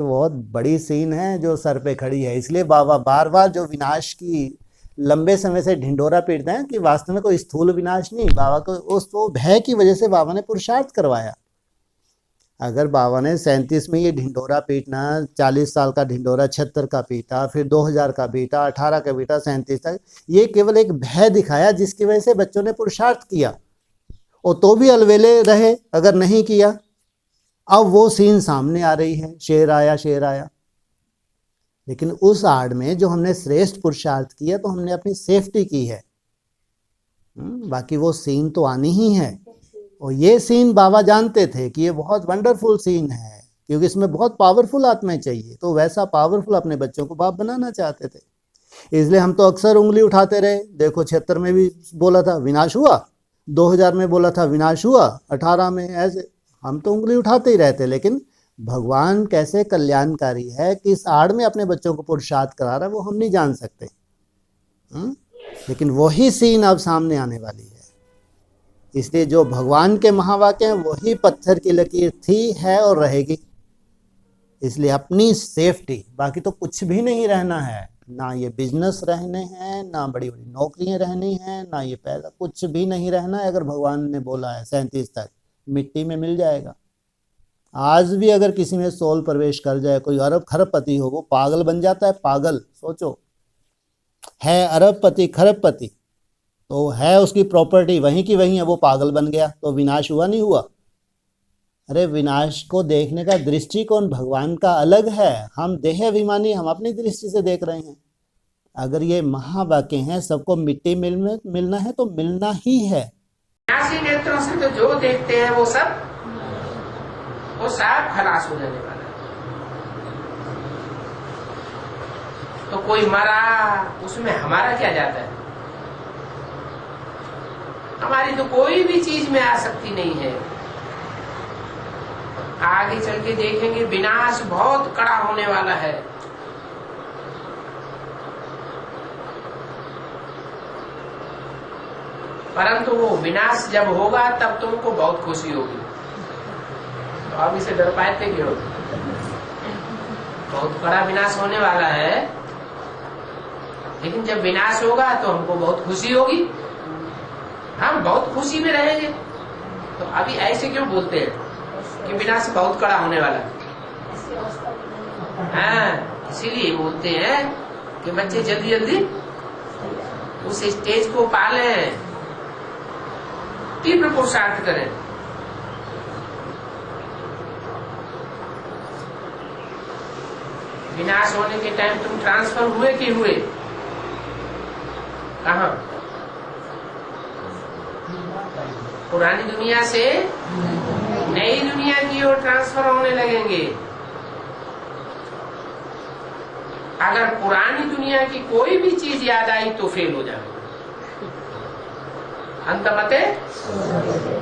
तो बहुत बड़ी सीन है जो सर पे खड़ी है, इसलिए बाबा बार बार जो विनाश की लंबे समय से ढिंडोरा पीटते हैं कि वास्तव में कोई स्थूल विनाश नहीं, बाबा को उस तो भय की वजह से बाबा ने पुरुषार्थ करवाया। अगर बाबा ने 37 में ये ढिंडोरा पीटना, 40 साल का ढिंडोरा 76 का पीटा, फिर 2000 का पीटा, 18 का पीटा, 37 तक, ये केवल एक भय दिखाया जिसकी वजह से बच्चों ने पुरुषार्थ किया, और तो भी अलवेले रहे अगर नहीं किया। अब वो सीन सामने आ रही है, शेर आया शेर आया। लेकिन उस आड़ में जो हमने श्रेष्ठ पुरुषार्थ किया तो हमने अपनी सेफ्टी की है। बाकी वो सीन तो आनी ही है, और ये सीन बाबा जानते थे कि ये बहुत वंडरफुल सीन है, क्योंकि इसमें बहुत पावरफुल आत्माएं चाहिए, तो वैसा पावरफुल अपने बच्चों को बाप बनाना चाहते थे। इसलिए हम तो अक्सर उंगली उठाते रहे। देखो 76 में भी बोला था विनाश हुआ, 2000 में बोला था विनाश हुआ, 18 में, ऐसे हम तो उंगली उठाते ही रहते। लेकिन भगवान कैसे कल्याणकारी है, किस आड़ में अपने बच्चों को पुरुषार्थ करा रहा है, वो हम नहीं जान सकते। लेकिन वही सीन अब सामने आने वाली है। इसलिए जो भगवान के महावाक्य हैं वही पत्थर की लकीर थी, है और रहेगी। इसलिए अपनी सेफ्टी, बाकी तो कुछ भी नहीं रहना है, ना ये बिजनेस रहने हैं, ना बड़ी बड़ी नौकरियां रहनी हैं, ना ये पैसा, कुछ भी नहीं रहना है। अगर भगवान ने बोला है 37 तक, मिट्टी में मिल जाएगा। आज भी अगर किसी में सोल प्रवेश कर जाए, कोई अरब खरबपति हो, वो पागल बन जाता है, पागल। सोचो, है अरबपति खरबपति, तो है उसकी प्रॉपर्टी वहीं की वहीं है, वो पागल बन गया, तो विनाश हुआ नहीं हुआ? अरे विनाश को देखने का दृष्टिकोण भगवान का अलग है। हम देह अभिमानी, हम अपनी दृष्टि से देख रहे हैं। अगर ये महावाक्य हैं, सबको मिट्टी मिलना है तो मिलना ही है। विनाशी नेत्रों से तो जो देखते हैं वो सब खलास हो जाने वाला है। तो कोई मरा, उसमें हमारा क्या जाता है? हमारी तो कोई भी चीज में आसक्ति नहीं है। आगे चल के देखेंगे विनाश बहुत कड़ा होने वाला है। परंतु वो विनाश जब होगा तब तुमको बहुत खुशी होगी। तो आप इसे डर पाए थे क्यों? बहुत बड़ा विनाश होने वाला है, लेकिन जब विनाश होगा तो हमको बहुत खुशी होगी, हम बहुत खुशी में रहेंगे। तो अभी ऐसे क्यों बोलते हैं कि विनाश बहुत कड़ा होने वाला है? हाँ, इसीलिए बोलते हैं कि बच्चे जल्दी जल्दी उस स्टेज को पालें, तीव्र पुरुषार्थ करें। विनाश होने के टाइम तुम ट्रांसफर हुए कि हुए? कहाँ? पुरानी दुनिया से नई दुनिया की ओर ट्रांसफर होने लगेंगे। अगर पुरानी दुनिया की कोई भी चीज याद आई तो फेल हो जाएगा। अंतमते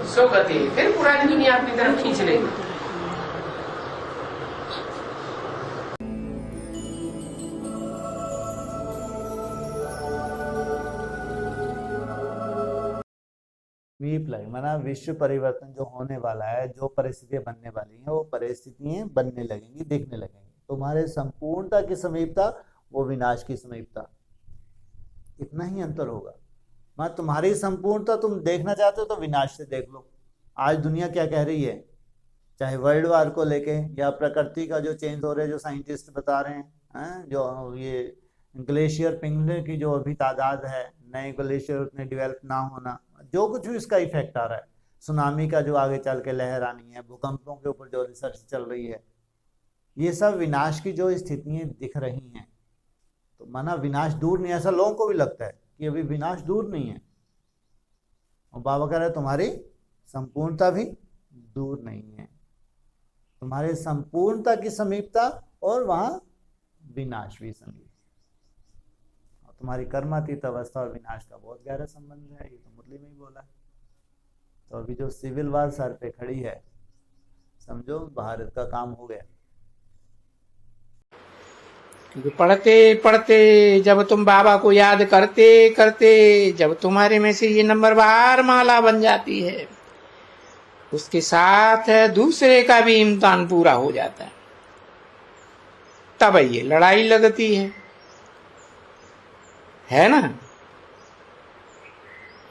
सोगति, फिर पुरानी दुनिया अपनी तरफ खींच लेगी। वीप लगे माना विश्व परिवर्तन जो होने वाला है, जो परिस्थितियां बनने वाली हैं, वो परिस्थितियां बनने लगेंगी, दिखने लगेंगी। तुम्हारे संपूर्णता की समीपता, वो विनाश की समीपता, इतना ही अंतर होगा। मैं तुम्हारी संपूर्णता तुम देखना चाहते हो तो विनाश से देख लो। आज दुनिया क्या कह रही है, चाहे वर्ल्ड वार को लेके या प्रकृति का जो चेंज हो रहा है, जो साइंटिस्ट बता रहे हैं, जो ये ग्लेशियर पिघलने की जो अभी तादाद है, नए ग्लेशियर उतने डेवलप ना होना, जो कुछ भी इसका इफेक्ट आ रहा है, सुनामी का जो आगे चल के लहर आनी है, भूकंपों के ऊपर जो रिसर्च चल रही है, ये सब विनाश की जो स्थितियां दिख रही हैं। तो माना विनाश दूर नहीं, ऐसा लोगों को भी लगता है कि अभी विनाश दूर नहीं है, और बाबा कह रहे तुम्हारी संपूर्णता भी दूर नहीं है। तुम्हारे संपूर्णता की समीपता और वहां विनाश भी समीप। तुम्हारी कर्मातीत अवस्था और विनाश का बहुत गहरा संबंध है, ये तो मुरली में ही बोला है। तो अभी जो सिविल वार सर पे खड़ी है, समझो भारत का काम हो गया। क्योंकि पढ़ते पढ़ते जब तुम बाबा को याद करते करते, जब तुम्हारे में से ये नंबरवार माला बन जाती है, उसके साथ दूसरे का भी इम्तिहान पूरा हो जाता है। तब ये लड़ाई लगती है ना।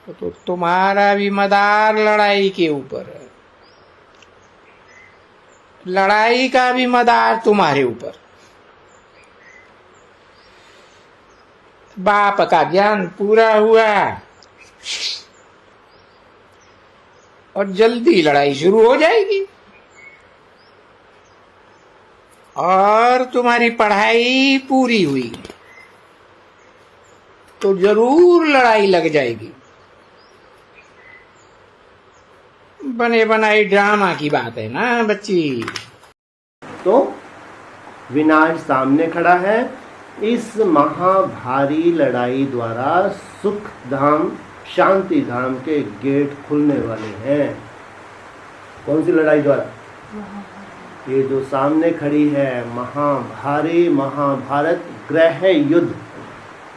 तो तुम्हारा भी मदार लड़ाई के ऊपर है, लड़ाई का भी मदार तुम्हारे ऊपर। बाप का ज्ञान पूरा हुआ और जल्दी लड़ाई शुरू हो जाएगी, और तुम्हारी पढ़ाई पूरी हुई तो जरूर लड़ाई लग जाएगी। बने बनाई ड्रामा की बात है ना बच्ची। तो विनाश सामने खड़ा है। इस महाभारी लड़ाई द्वारा सुख धाम शांति धाम के गेट खुलने वाले हैं। कौन सी लड़ाई द्वारा? ये जो सामने खड़ी है महाभारी महाभारत ग्रह युद्ध,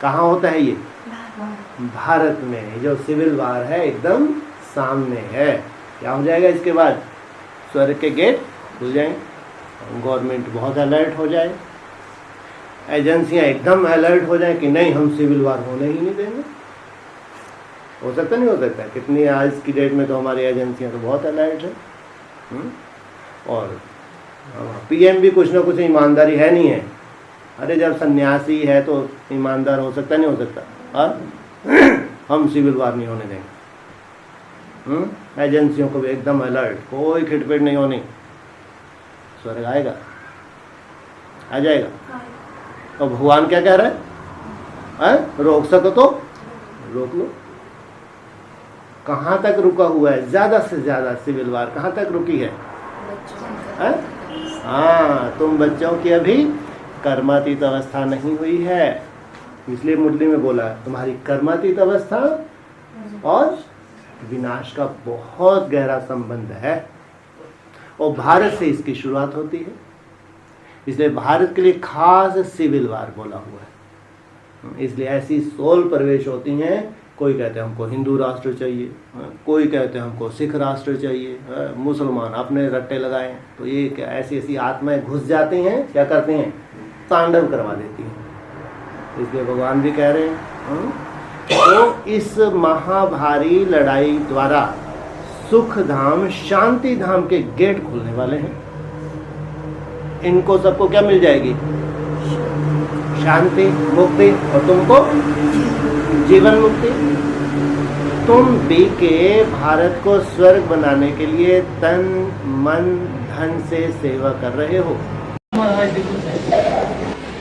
कहाँ होता है ये? भारत में। जो सिविल वार है एकदम सामने है। क्या हो जाएगा इसके बाद? स्वर्ग के गेट खुल जाएंगे, गवर्नमेंट बहुत अलर्ट हो जाए, एजेंसियां एकदम अलर्ट हो जाए कि नहीं, हम सिविल वार होने ही नहीं देंगे। हो सकता नहीं हो सकता? कितनी आज की डेट में तो हमारी एजेंसियां तो बहुत अलर्ट है। और पीएम भी कुछ ना कुछ ईमानदारी है नहीं है। अरे जब सन्यासी है तो ईमानदार हो सकता नहीं हो सकता? हम सिविल वार नहीं होने देंगे। एजेंसियों को भी एकदम अलर्ट, कोई खिटपिट नहीं होनी। स्वर्ग आएगा, आ जाएगा। और भगवान क्या कह रहा है? रोक सको तो रोक लो। कहाँ तक रुका हुआ है? ज्यादा से ज्यादा सिविल वार कहाँ तक रुकी है? हाँ, तुम बच्चों की अभी कर्मातीत अवस्था नहीं हुई है, इसलिए मुरली में बोला तुम्हारी कर्मातीत अवस्था और विनाश का बहुत गहरा संबंध है, और भारत से इसकी शुरुआत होती है। इसलिए भारत के लिए खास सिविल वार बोला हुआ है। इसलिए ऐसी 16 प्रवेश होती हैं। कोई कहते हैं हमको हिंदू राष्ट्र चाहिए, कोई कहते हैं हमको सिख राष्ट्र चाहिए, मुसलमान अपने रट्टे लगाएं। तो ये क्या ऐसी ऐसी आत्माएं घुस जाती हैं, क्या करती हैं? तांडव करवा देती हैं। इसलिए भगवान भी कह रहे हैं तो इस महाभारी लड़ाई द्वारा सुख धाम शांति धाम के गेट खुलने वाले हैं। इनको सबको क्या मिल जाएगी? शांति मुक्ति, और तुमको जीवन मुक्ति। तुम भी के भारत को स्वर्ग बनाने के लिए तन मन धन से सेवा कर रहे हो।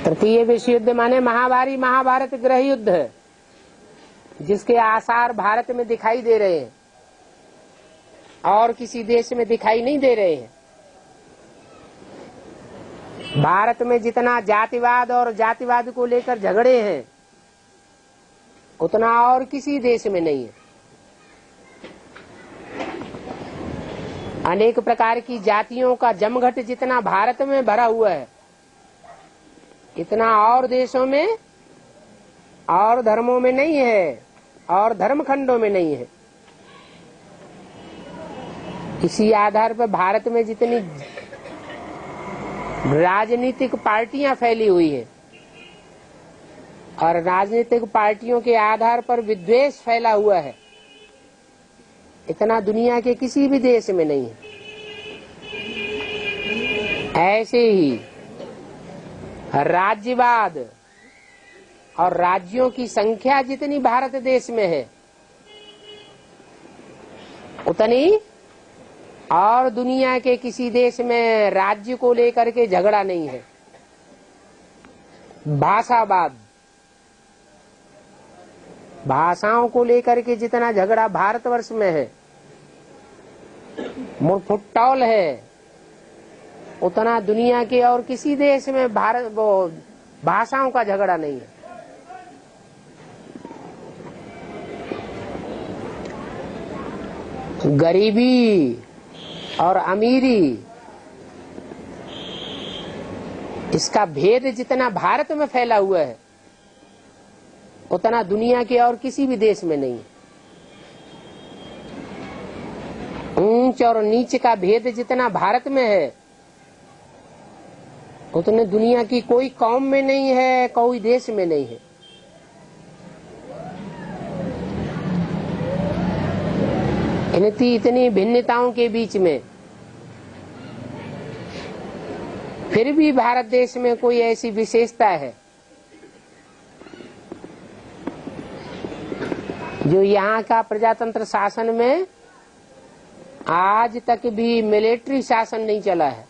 तृतीय विश्व युद्ध माने महाभारी महाभारत गृह युद्ध है, जिसके आसार भारत में दिखाई दे रहे हैं और किसी देश में दिखाई नहीं दे रहे हैं। भारत में जितना जातिवाद और जातिवाद को लेकर झगड़े हैं उतना और किसी देश में नहीं है। अनेक प्रकार की जातियों का जमघट जितना भारत में भरा हुआ है, इतना और देशों में और धर्मों में नहीं है, और धर्मखंडों में नहीं है। इसी आधार पर भारत में जितनी राजनीतिक पार्टियां फैली हुई है और राजनीतिक पार्टियों के आधार पर विद्वेष फैला हुआ है, इतना दुनिया के किसी भी देश में नहीं है। ऐसे ही राज्यवाद और राज्यों की संख्या जितनी भारत देश में है उतनी और दुनिया के किसी देश में राज्य को लेकर के झगड़ा नहीं है। भाषावाद, भाषाओं को लेकर के जितना झगड़ा भारतवर्ष में है, मुरफुट्टौल है, उतना दुनिया के और किसी देश में भारत भाषाओं का झगड़ा नहीं है। गरीबी और अमीरी, इसका भेद जितना भारत में फैला हुआ है उतना दुनिया के और किसी भी देश में नहीं है। ऊंच और नीच का भेद जितना भारत में है उतने दुनिया की कोई कौम में नहीं है, कोई देश में नहीं है। इतनी भिन्नताओं के बीच में फिर भी भारत देश में कोई ऐसी विशेषता है जो यहाँ का प्रजातंत्र शासन में आज तक भी मिलिट्री शासन नहीं चला है।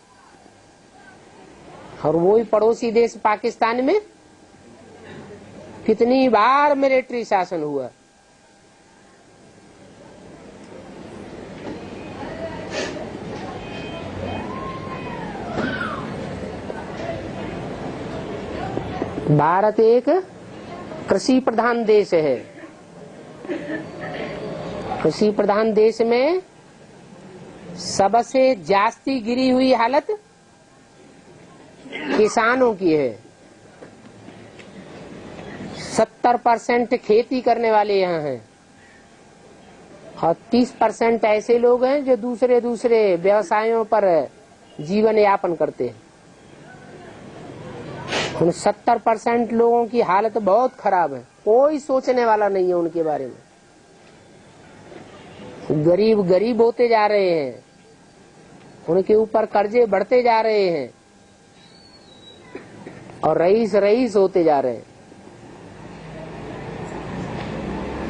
और वही पड़ोसी देश पाकिस्तान में कितनी बार मिलिट्री शासन हुआ। भारत एक कृषि प्रधान देश है। कृषि प्रधान देश में सबसे जास्ती गिरी हुई हालत किसानों की है। 70% खेती करने वाले यहाँ हैं और 30% ऐसे लोग हैं जो दूसरे व्यवसायों पर जीवन यापन करते हैं। उन 70% लोगों की हालत बहुत खराब है। कोई सोचने वाला नहीं है उनके बारे में। गरीब होते जा रहे हैं, उनके ऊपर कर्जे बढ़ते जा रहे हैं और रईस होते जा रहे हैं।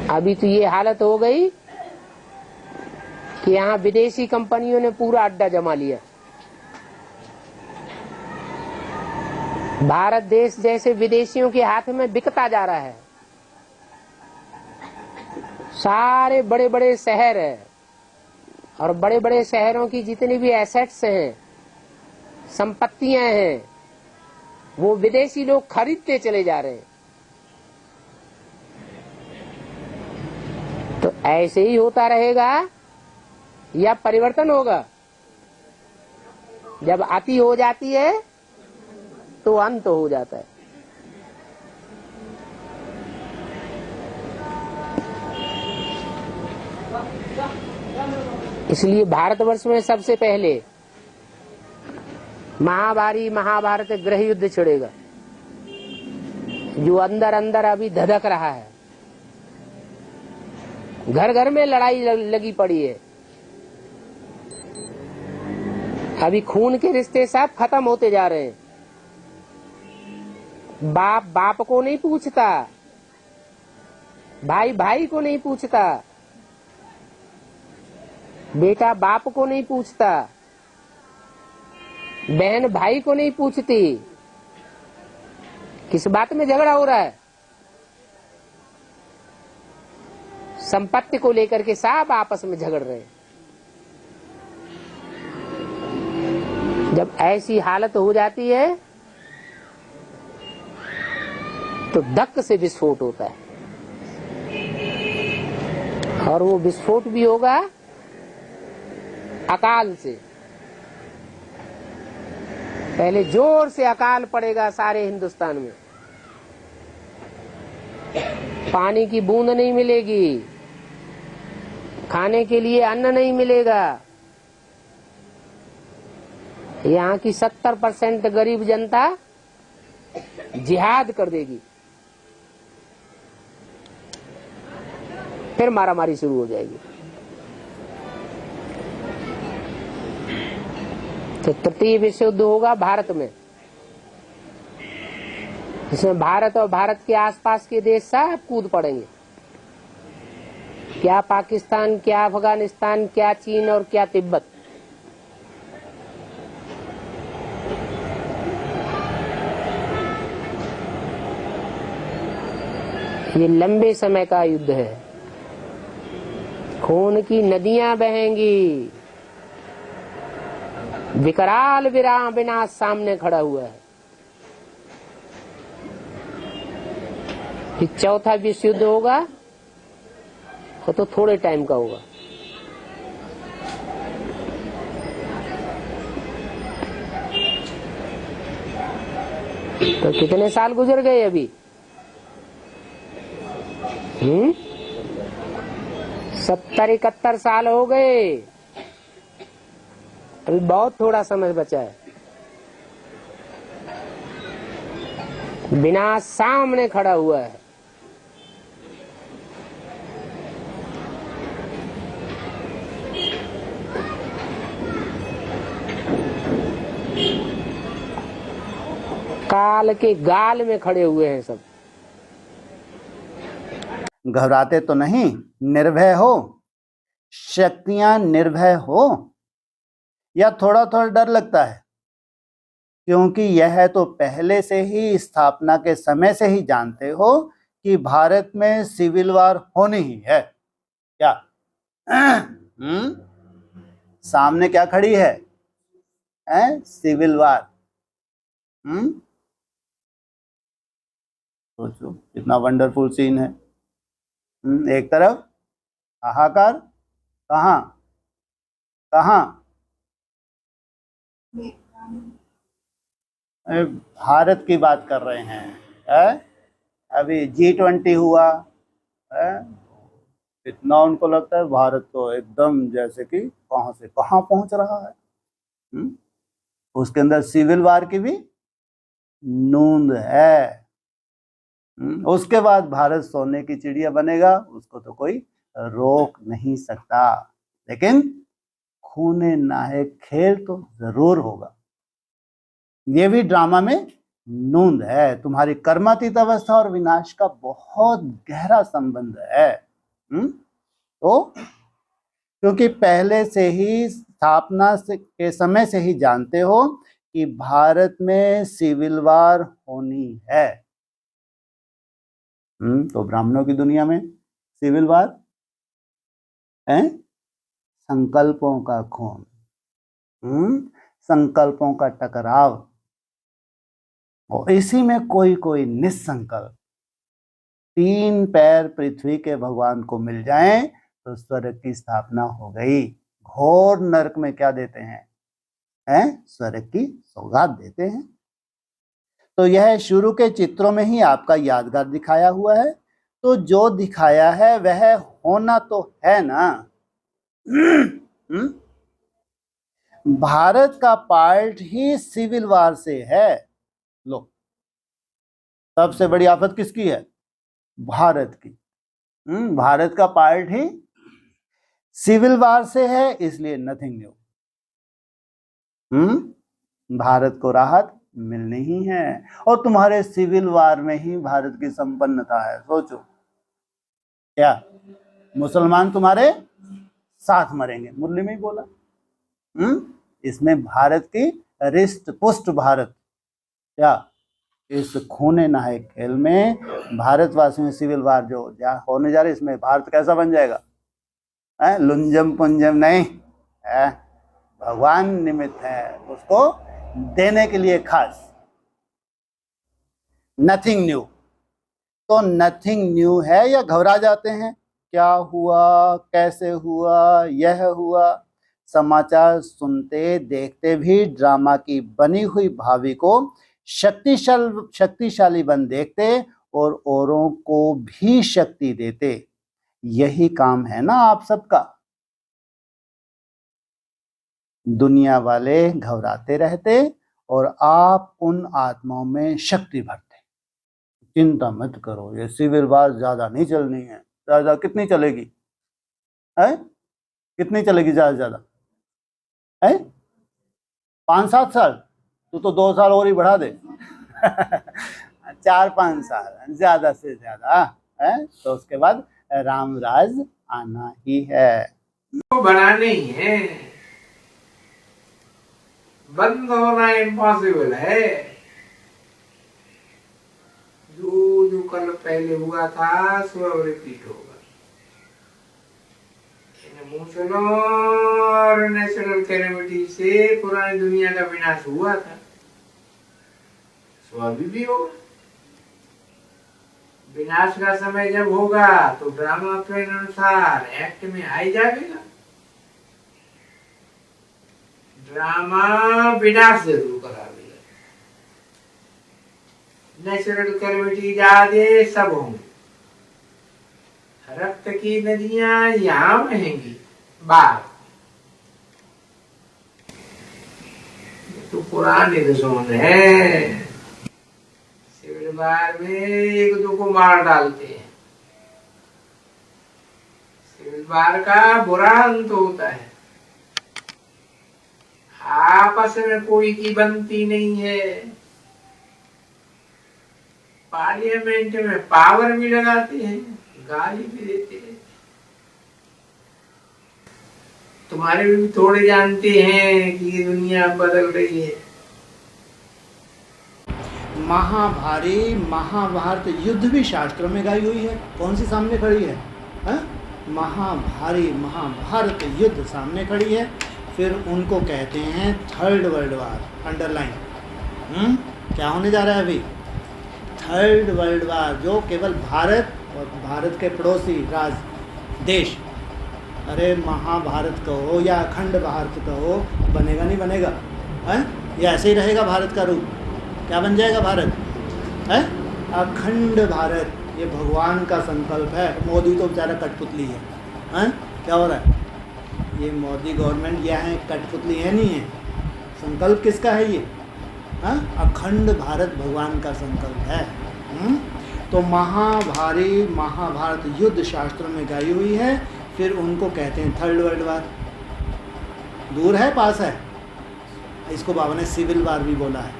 अभी तो ये हालत हो गई कि यहाँ विदेशी कंपनियों ने पूरा अड्डा जमा लिया। भारत देश जैसे विदेशियों के हाथ में बिकता जा रहा है। सारे बड़े बड़े शहर है और बड़े बड़े शहरों की जितनी भी एसेट्स हैं, संपत्तियां हैं, वो विदेशी लोग खरीदते चले जा रहे हैं। तो ऐसे ही होता रहेगा या परिवर्तन होगा? जब अति हो जाती है तो अंत हो जाता है। इसलिए भारतवर्ष में सबसे पहले महाभारत गृह युद्ध छिड़ेगा, जो अंदर अंदर अभी धधक रहा है। घर घर में लड़ाई लगी पड़ी है। अभी खून के रिश्ते सब खत्म होते जा रहे हैं। बाप को नहीं पूछता, भाई को नहीं पूछता, बेटा बाप को नहीं पूछता, बहन भाई को नहीं पूछती। किस बात में झगड़ा हो रहा है? संपत्ति को लेकर के सब आपस में झगड़ रहे हैं। जब ऐसी हालत हो जाती है तो धक्क से विस्फोट होता है और वो विस्फोट भी होगा अकाल से। पहले जोर से अकाल पड़ेगा सारे हिंदुस्तान में। पानी की बूंद नहीं मिलेगी, खाने के लिए अन्न नहीं मिलेगा। यहाँ की 70% गरीब जनता जिहाद कर देगी। फिर मारामारी शुरू हो जाएगी। तो तृतीय विश्व युद्ध होगा भारत में। इसमें भारत और भारत के आसपास के देश सब कूद पड़ेंगे। क्या पाकिस्तान, क्या अफगानिस्तान, क्या चीन और क्या तिब्बत। ये लंबे समय का युद्ध है। खून की नदियां बहेंगी। विकराल विनाश सामने खड़ा हुआ है। कि चौथा विश्व युद्ध होगा वो तो थोड़े टाइम का होगा। तो कितने साल गुजर गए अभी? 70-71 साल हो गए। अभी बहुत थोड़ा समय बचा है। विनाश सामने खड़ा हुआ है। काल के गाल में खड़े हुए हैं सब। घबराते तो नहीं, निर्भय हो, शक्तियां निर्भय हो, या थोड़ा थोड़ा डर लगता है? क्योंकि यह तो पहले से ही, स्थापना के समय से ही जानते हो कि भारत में सिविल वार होनी ही है। क्या सामने क्या खड़ी है? Civil war. सोचो कितना वंडरफुल सीन है। एक तरफ हाहाकार, कहाँ कहाँ? भारत की बात कर रहे हैं। अभी G20 हुआ है, इतना उनको लगता है भारत तो एकदम जैसे कि कहाँ से कहाँ पहुंच रहा है। उसके अंदर सिविल वार की भी नूंद है। उसके बाद भारत सोने की चिड़िया बनेगा, उसको तो कोई रोक नहीं सकता, लेकिन खूने नाहक खेल तो जरूर होगा। ये भी ड्रामा में नूंद है। तुम्हारी कर्मातीत अवस्था और विनाश का बहुत गहरा संबंध है। तो क्योंकि पहले से ही, स्थापना के समय से ही जानते हो कि भारत में सिविल वार होनी है। तो ब्राह्मणों की दुनिया में सिविल वार है, संकल्पों का खून, संकल्पों का टकराव, और इसी में कोई कोई निसंकल्प 3 पैर पृथ्वी के भगवान को मिल जाएं तो स्वर्ग की स्थापना हो गई। घोर नरक में क्या देते हैं? स्वर्ग की सौगात देते हैं। तो यह शुरू के चित्रों में ही आपका यादगार दिखाया हुआ है। तो जो दिखाया है वह होना तो है ना। भारत का पार्ट ही सिविल वार से है। लो, सबसे बड़ी आफत किसकी है? भारत की। भारत का पार्ट ही सिविल वार से है, इसलिए नथिंग न्यू। भारत को राहत मिलनी ही है, और तुम्हारे सिविल वार में ही भारत की संपन्नता है। सोचो, क्या मुसलमान तुम्हारे साथ मरेंगे? मुरली में ही बोला। इसमें भारत की रिष्ट पुष्ट भारत, क्या इस खूने नाहक खेल में भारतवासियों में सिविल वार जो होने जा रही है, इसमें भारत कैसा बन जाएगा? लुंजम पुंजम नहीं, भगवान निमित्त है उसको देने के लिए खास। Nothing new. तो नथिंग न्यू है, या घबरा जाते हैं? क्या हुआ, कैसे हुआ, यह हुआ? समाचार सुनते देखते भी ड्रामा की बनी हुई भावी को शक्तिशाली बन देखते और औरों को भी शक्ति देते। यही काम है ना आप सबका। दुनिया वाले घबराते रहते और आप उन आत्माओं में शक्ति भरते। चिंता मत करो, ये सिविल वार ज्यादा नहीं चलनी है। ज्यादा कितनी चलेगी? कितनी चलेगी ज्यादा ज्यादा? 5-7 साल? तो 2 साल और ही बढ़ा दे। 4-5 साल ज्यादा से ज्यादा है, तो उसके बाद राम राज आना ही है। तो बनाने ही है, बंद होना इम्पॉसिबल है। जो जो कल पहले हुआ था सो अब रिपीट होगा। और नेचुरल कैलेमिटी से पुरानी दुनिया का विनाश हुआ था, सो अभी भी होगा। विनाश का समय जब होगा तो ड्रामा प्लान अनुसार एक्ट में आ ही जाएगा। ड्रामा विनाश जरूर करा देगा। नेचुरल कैलेमिटी ज्यादा सब होंगे। रक्त की नदियां यहाँ बहेंगी बाहर। तो पुराने दुश्मन है। सिविल बार में एक दो को मार डालते हैं। सिविल वार का बुरा अंत होता है। आपस में कोई की बनती नहीं है। पार्लियामेंट में पावर भी लगाते हैं, गाली भी देते हैं। तुम्हारे भी थोड़े जानते हैं कि ये दुनिया बदल रही है। महाभारी महाभारत युद्ध भी शास्त्रों में गाई हुई है। कौन सी सामने खड़ी है? महाभारी महाभारत युद्ध सामने खड़ी है। फिर उनको कहते हैं थर्ड वर्ल्ड वार। अंडरलाइन। क्या होने जा रहा है अभी? थर्ड वर्ल्ड वार, जो केवल भारत और भारत के पड़ोसी राज्य देश, अरे महाभारत कहो या अखंड भारत कहो, बनेगा नहीं बनेगा? ये ऐसे ही रहेगा भारत का रूप? क्या बन जाएगा भारत? अखंड भारत। ये भगवान का संकल्प है। मोदी तो बेचारा कठपुतली है। क्या हो रहा है? ये मोदी गवर्नमेंट यह है, कठपुतली है नहीं है। संकल्प किसका है ये? अखंड भारत भगवान का संकल्प है। तो महाभारी महाभारत युद्ध शास्त्रों में गाई हुई है। फिर उनको कहते हैं थर्ड वर्ल्ड वार। दूर है पास है? इसको बाबा ने सिविल वार भी बोला है।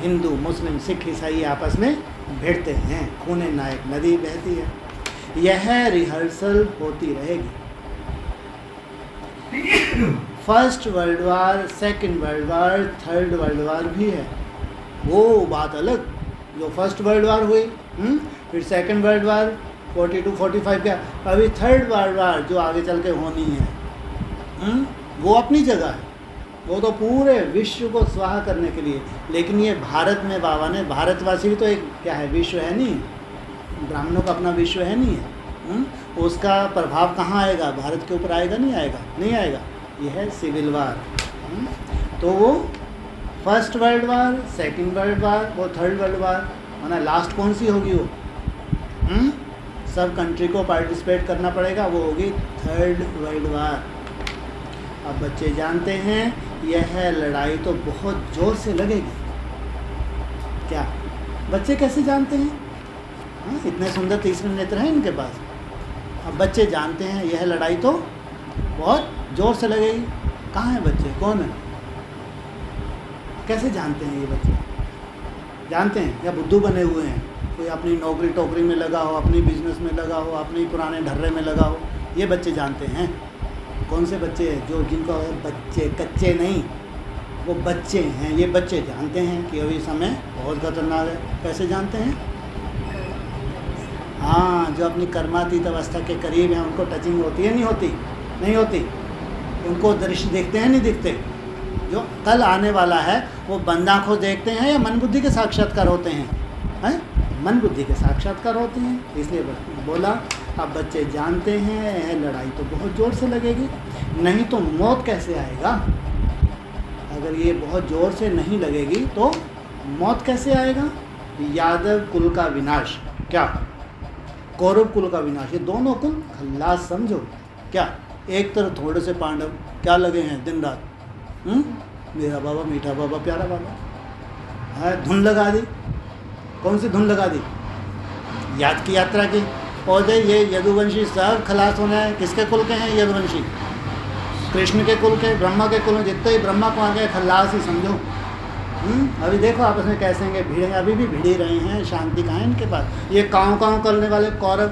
हिंदू मुस्लिम सिख ईसाई आपस में भिड़ते हैं, खूने नायक नदी बहती है। यह रिहर्सल होती रहेगी। First world war, second world वार, थर्ड वर्ल्ड वार भी है। वो बात अलग जो फर्स्ट वर्ल्ड वार हुई, फिर सेकंड वर्ल्ड वार 42-45 का, अभी थर्ड वर्ल्ड वार जो आगे चल के होनी है, वो अपनी जगह है। वो तो पूरे विश्व को स्वाहा करने के लिए। लेकिन ये भारत में बाबा ने, भारतवासी भी तो एक क्या है, विश्व है नहीं? ब्राह्मणों का अपना विश्व है नहीं है? उसका प्रभाव कहाँ आएगा? भारत के ऊपर आएगा नहीं आएगा? नहीं आएगा। ये है सिविल वार। तो वो first world war, second world war, वो थर्ड वर्ल्ड वार, माना लास्ट कौन सी होगी वो? सब कंट्री को पार्टिसिपेट करना पड़ेगा, वो होगी थर्ड वर्ल्ड वार। अब बच्चे जानते हैं यह लड़ाई तो बहुत ज़ोर से लगेगी। क्या बच्चे कैसे जानते हैं? इतने सुंदर तीसरे नेत्र हैं इनके पास। अब बच्चे जानते हैं यह लड़ाई तो बहुत ज़ोर से लगेगी। कहाँ हैं बच्चे? कौन है? कैसे जानते हैं ये बच्चे? जानते हैं या बुद्धू बने हुए हैं? कोई अपनी नौकरी टोकरी में लगा हो, अपनी बिजनेस में लगा हो, अपने पुराने ढर्रे में लगा हो, ये बच्चे जानते हैं। कौन से बच्चे हैं? जो जिनका बच्चे कच्चे नहीं, वो बच्चे हैं। ये बच्चे जानते हैं कि अभी समय बहुत खतरनाक है। कैसे जानते हैं? हाँ, जो अपनी कर्मातीत अवस्था के करीब हैं उनको टचिंग होती है नहीं होती? नहीं होती। उनको दृश्य देखते हैं नहीं दिखते? जो कल आने वाला है वो बंद आँखों देखते हैं या मन बुद्धि के साक्षात्कार होते हैं? मन बुद्धि के साक्षात्कार होते हैं। इसलिए बोला अब बच्चे जानते हैं लड़ाई तो बहुत ज़ोर से लगेगी। नहीं तो मौत कैसे आएगा? अगर ये बहुत ज़ोर से नहीं लगेगी तो मौत कैसे आएगा? यादव कुल का विनाश, क्या कौरव कुल का विनाश, ये दोनों कुल खल्लास समझो। क्या एक तरफ थोड़े से पांडव क्या लगे हैं दिन रात? मेरा बाबा मीठा बाबा प्यारा बाबा है, धुन लगा दी। कौन सी धुन लगा दी? याद की यात्रा की। और ये यदुवंशी सब खलास होना है। किसके कुल के हैं यदुवंशी? कृष्ण के कुल के, ब्रह्मा के कुल में। जितने ही ब्रह्मा को आ गए खल्लास ही समझो। अभी देखो आपस में कैसे हैं भिड़े, अभी भी भिड़ ही रहे हैं। शांति कहाँ है इनके पास? ये काँव काँव करने वाले कौरव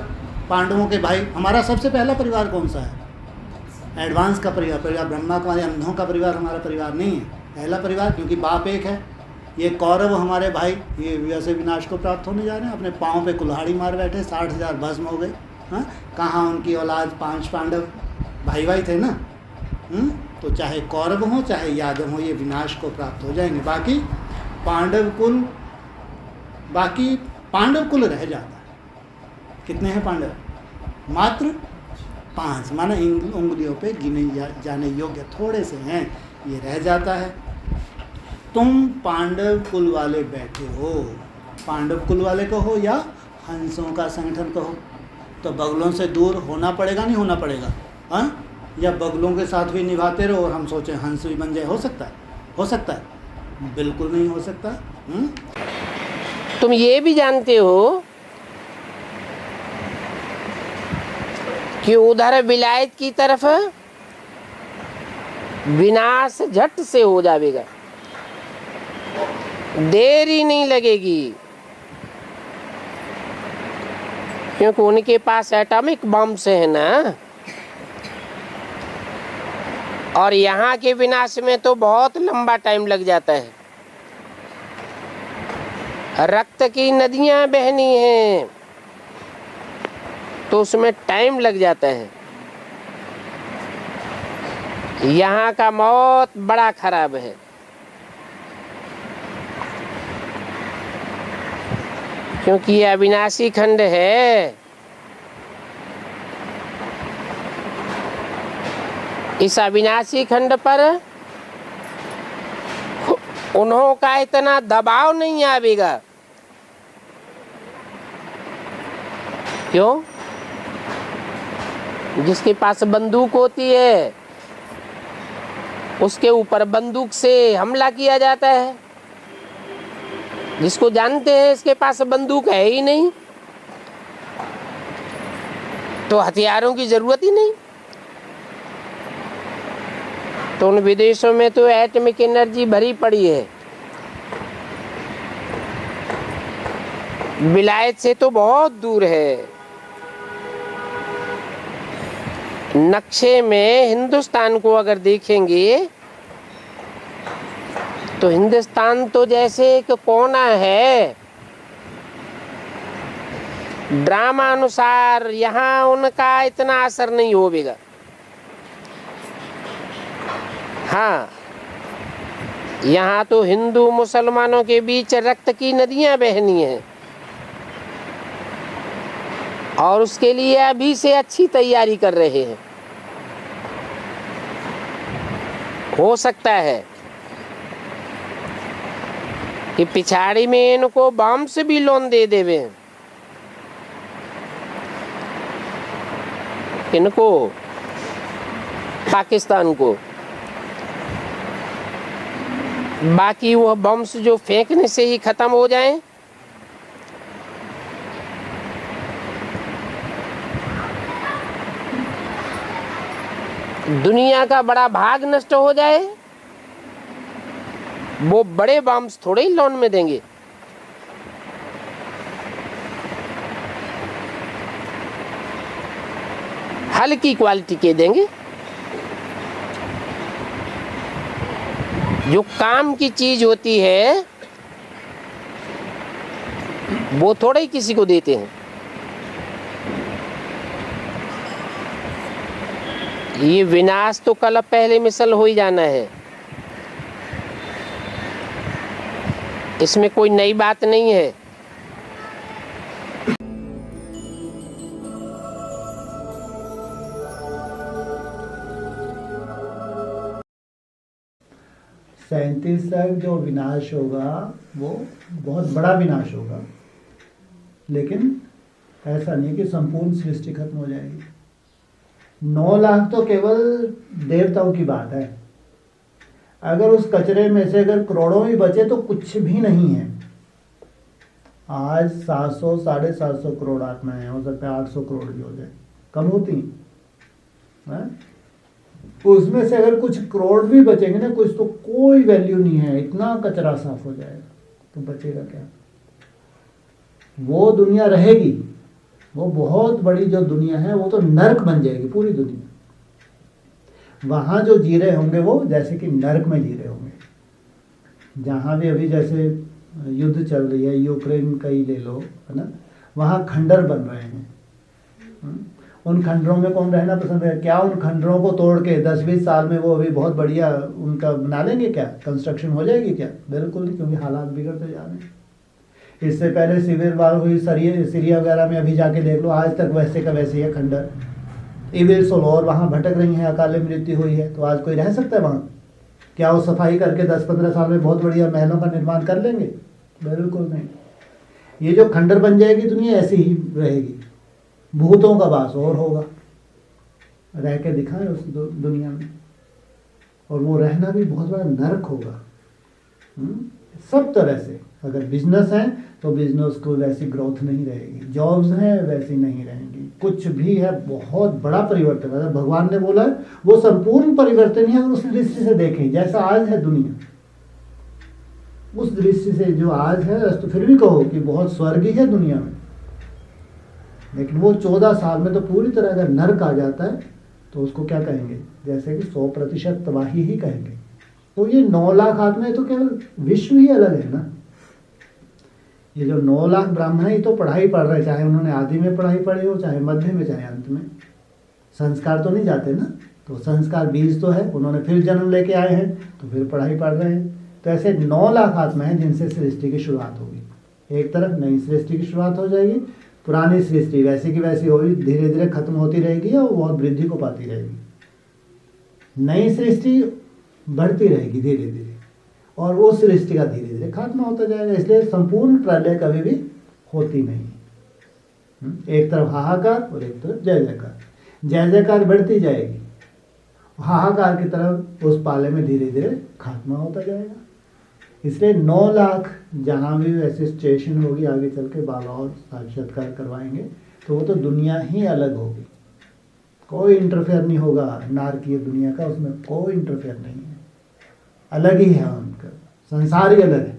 पांडवों के भाई। हमारा सबसे पहला परिवार कौन सा है? एडवांस का परिवार ब्रह्मा का, अंधों का परिवार हमारा परिवार नहीं है। पहला परिवार, क्योंकि बाप एक है। ये कौरव हमारे भाई, ये वैसे विनाश को प्राप्त होने जा रहे हैं। अपने पाँव पे कुल्हाड़ी मार बैठे, 60,000 भस्म हो गए। कहाँ उनकी औलाद? 5 पांडव भाई भाई थे ना। तो चाहे कौरव हो चाहे यादव हो, ये विनाश को प्राप्त हो जाएंगे। बाकी पांडव कुल रह जाता है। कितने हैं पांडव? मात्र 5, माना उंगलियों पे गिने जाने योग्य थोड़े से हैं, ये रह जाता है। तुम पांडव कुल वाले बैठे हो, पांडव कुल वाले कहो या हंसों का संगठन कहो, तो बगलों से दूर होना पड़ेगा नहीं होना पड़ेगा? या बगलों के साथ भी निभाते रहो और हम सोचें हंस भी बन जाए? हो सकता है? हो सकता है? बिल्कुल नहीं हो सकता। तुम ये भी जानते हो कि उधर विलायत की तरफ विनाश झट से हो जाएगा, देरी नहीं लगेगी, क्योंकि उनके पास एटॉमिक बम्स है ना। और यहाँ के विनाश में तो बहुत लंबा टाइम लग जाता है। रक्त की नदियां बहनी हैं तो उसमें टाइम लग जाता है। यहाँ का मौत बड़ा खराब है। क्योंकि ये अविनाशी खंड है। इस अविनाशी खंड पर उन्हों का इतना दबाव नहीं आवेगा। क्यों? जिसके पास बंदूक होती है उसके ऊपर बंदूक से हमला किया जाता है। जिसको जानते हैं इसके पास बंदूक है ही नहीं तो हथियारों की जरूरत ही नहीं। तो उन विदेशों में तो एटॉमिक एनर्जी भरी पड़ी है। विलायत से तो बहुत दूर है। नक्शे में हिंदुस्तान को अगर देखेंगे तो हिंदुस्तान तो जैसे एक कोना है। ड्रामा अनुसार यहाँ उनका इतना असर नहीं होगा। हाँ, यहाँ तो हिंदू मुसलमानों के बीच रक्त की नदियां बहनी हैं और उसके लिए अभी से अच्छी तैयारी कर रहे हैं। हो सकता है कि पिछाड़ी में इनको बम से भी लोन दे देवे। इनको पाकिस्तान को, बाकी वह बम्स जो फेंकने से ही खत्म हो जाएं। दुनिया का बड़ा भाग नष्ट हो जाए, वो बड़े बम्स थोड़े ही लोन में देंगे। हल्की क्वालिटी के देंगे। जो काम की चीज होती है वो थोड़े ही किसी को देते हैं। ये विनाश तो कल पहले मिसल हो ही जाना है। इसमें कोई नई बात नहीं है। सैंतीस तक जो विनाश होगा वो बहुत बड़ा विनाश होगा, लेकिन ऐसा नहीं कि संपूर्ण सृष्टि खत्म हो जाएगी। 9 लाख तो केवल देवताओं की बात है। अगर उस कचरे में से अगर करोड़ों ही बचे तो कुछ भी नहीं है। आज 700 750 करोड़ आत्माएं हैं, हो सकता है 800 करोड़ भी हो जाए, कम होती हैं। उसमें से अगर कुछ करोड़ भी बचेंगे ना, कुछ तो कोई वैल्यू नहीं है। इतना कचरा साफ हो जाएगा तो बचेगा क्या? वो दुनिया रहेगी, वो बहुत बड़ी जो दुनिया है वो तो नर्क बन जाएगी पूरी दुनिया। वहां जो जी रहे होंगे वो जैसे कि नर्क में जी रहे होंगे। जहां भी अभी जैसे युद्ध चल रही है, यूक्रेन का ही ले लो, है ना, वहां खंडर बन रहे हैं। उन खंडरों में कौन रहना पसंद है? क्या उन खंडरों को तोड़ के 10-20 साल में वो अभी बहुत बढ़िया उनका बना लेंगे? क्या कंस्ट्रक्शन हो जाएगी क्या? बिल्कुल नहीं, क्योंकि हालात बिगड़ते जा रहे हैं। इससे पहले सिविल वार हुई सीरिया वगैरह में, अभी जाके देख लो, आज तक वैसे का वैसे ही है खंडर। इविल सोलोर वहाँ भटक रही हैं, अकाल मृत्यु हुई है, तो आज कोई रह सकता है वहाँ? क्या वो सफाई करके 10-15 साल में बहुत बढ़िया महलों का निर्माण कर लेंगे? बिल्कुल नहीं। ये जो खंडर बन जाएगी दुनिया ऐसी ही रहेगी। भूतों का वास और होगा, रह के दिखाए उस दुनिया में, और वो रहना भी बहुत बड़ा नरक होगा। सब तरह से अगर बिजनेस है तो बिजनेस को वैसी ग्रोथ नहीं रहेगी, जॉब्स हैं वैसी नहीं रहेंगी, कुछ भी है बहुत बड़ा परिवर्तन है। भगवान ने बोला है वो संपूर्ण परिवर्तन है, अगर उस दृष्टि से देखें जैसा आज है दुनिया, उस दृष्टि से जो आज है, तो फिर भी कहो कि बहुत स्वर्ग ही है दुनिया में, लेकिन वो 14 साल में तो पूरी तरह अगर नर्क आ जाता है तो उसको क्या कहेंगे, जैसे कि 100% तबाही ही कहेंगे। तो ये 9 लाख आत्माएं तो केवल विश्व ही अलग है ना। ये जो 9 लाख ब्राह्मण है ये तो पढ़ाई पढ़ रहे, चाहे उन्होंने आदि में पढ़ाई पढ़ी हो, चाहे मध्य में, चाहे अंत में, संस्कार तो नहीं जाते ना। तो संस्कार बीज तो है, उन्होंने फिर जन्म लेके आए हैं तो फिर पढ़ाई पढ़ रहे हैं। तो ऐसे 9 लाख आत्मा हैं जिनसे सृष्टि की शुरुआत होगी। एक तरफ नई सृष्टि की शुरुआत हो जाएगी, पुरानी सृष्टि वैसी की वैसी होगी, धीरे धीरे खत्म होती रहेगी और बहुत वृद्धि को पाती रहेगी। नई सृष्टि बढ़ती रहेगी धीरे धीरे, और वो सृष्टि का धीरे धीरे खात्मा होता जाएगा। इसलिए संपूर्ण प्रलय कभी भी होती नहीं। एक तरफ हाहाकार और एक तरफ जय जयकार। जय जयकार बढ़ती जाएगी, हाहाकार की तरफ उस पाले में धीरे धीरे खात्मा होता जाएगा। इसलिए 9 लाख जहाँ भी ऐसी स्टेशन होगी, आगे चल के बाबा और साक्षात्कार करवाएंगे, तो वो तो दुनिया ही अलग होगी, कोई इंटरफेयर नहीं होगा। नारकीय दुनिया का उसमें कोई इंटरफेयर नहीं है, अलग ही है उनका संसार ही अलग है।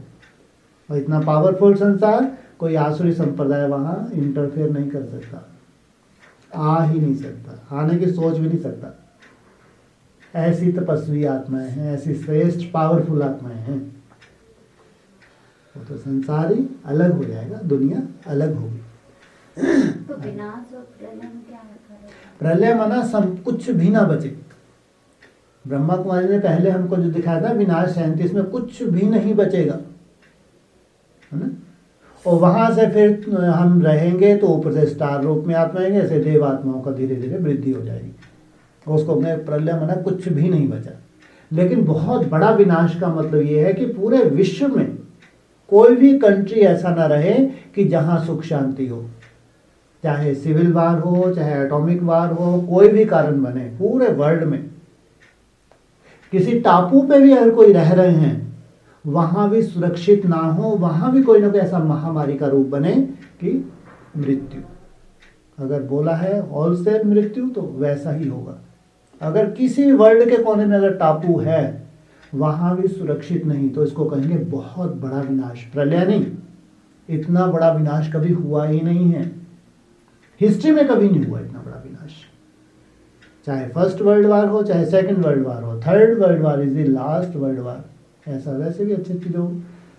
और इतना पावरफुल संसार, कोई आसुरी संप्रदाय वहाँ इंटरफेयर नहीं कर सकता, आ ही नहीं सकता, आने की सोच भी नहीं सकता। ऐसी तपस्वी आत्माएं हैं, ऐसी श्रेष्ठ पावरफुल आत्माएं हैं। वो तो संसार ही अलग हो जाएगा, दुनिया अलग होगी। तो विनाश और प्रलय में क्या है? प्रलय माना सब कुछ भी ना बचे। ब्रह्मा कुमारी ने पहले हमको जो दिखाया था विनाश 37 में कुछ भी नहीं बचेगा, है ना। और वहां से फिर हम रहेंगे तो ऊपर से स्टार रूप में आत्मा आएंगे, ऐसे देव आत्माओं का धीरे धीरे वृद्धि हो जाएगी। और उसको अपने प्रलय माना कुछ भी नहीं बचा। लेकिन बहुत बड़ा विनाश का मतलब ये है कि पूरे विश्व में कोई भी कंट्री ऐसा ना रहे कि जहां सुख शांति हो, चाहे सिविल वार हो, चाहे एटॉमिक वार हो, कोई भी कारण बने पूरे वर्ल्ड में। किसी टापू पे भी अगर कोई रह रहे हैं, वहां भी सुरक्षित ना हो, वहां भी कोई ना कोई ऐसा महामारी का रूप बने कि मृत्यु। अगर बोला है होलसेल मृत्यु तो वैसा ही होगा। अगर किसी वर्ल्ड के कोने में अगर टापू है, वहां भी सुरक्षित नहीं, तो इसको कहेंगे बहुत बड़ा विनाश। प्रलय नहीं, इतना बड़ा विनाश कभी हुआ ही नहीं है, हिस्ट्री में कभी नहीं हुआ इतना बड़ा विनाश। चाहे फर्स्ट वर्ल्ड वार हो, चाहे सेकंड वर्ल्ड वार हो, third world war is the last world war. ऐसा वैसे भी अच्छे जो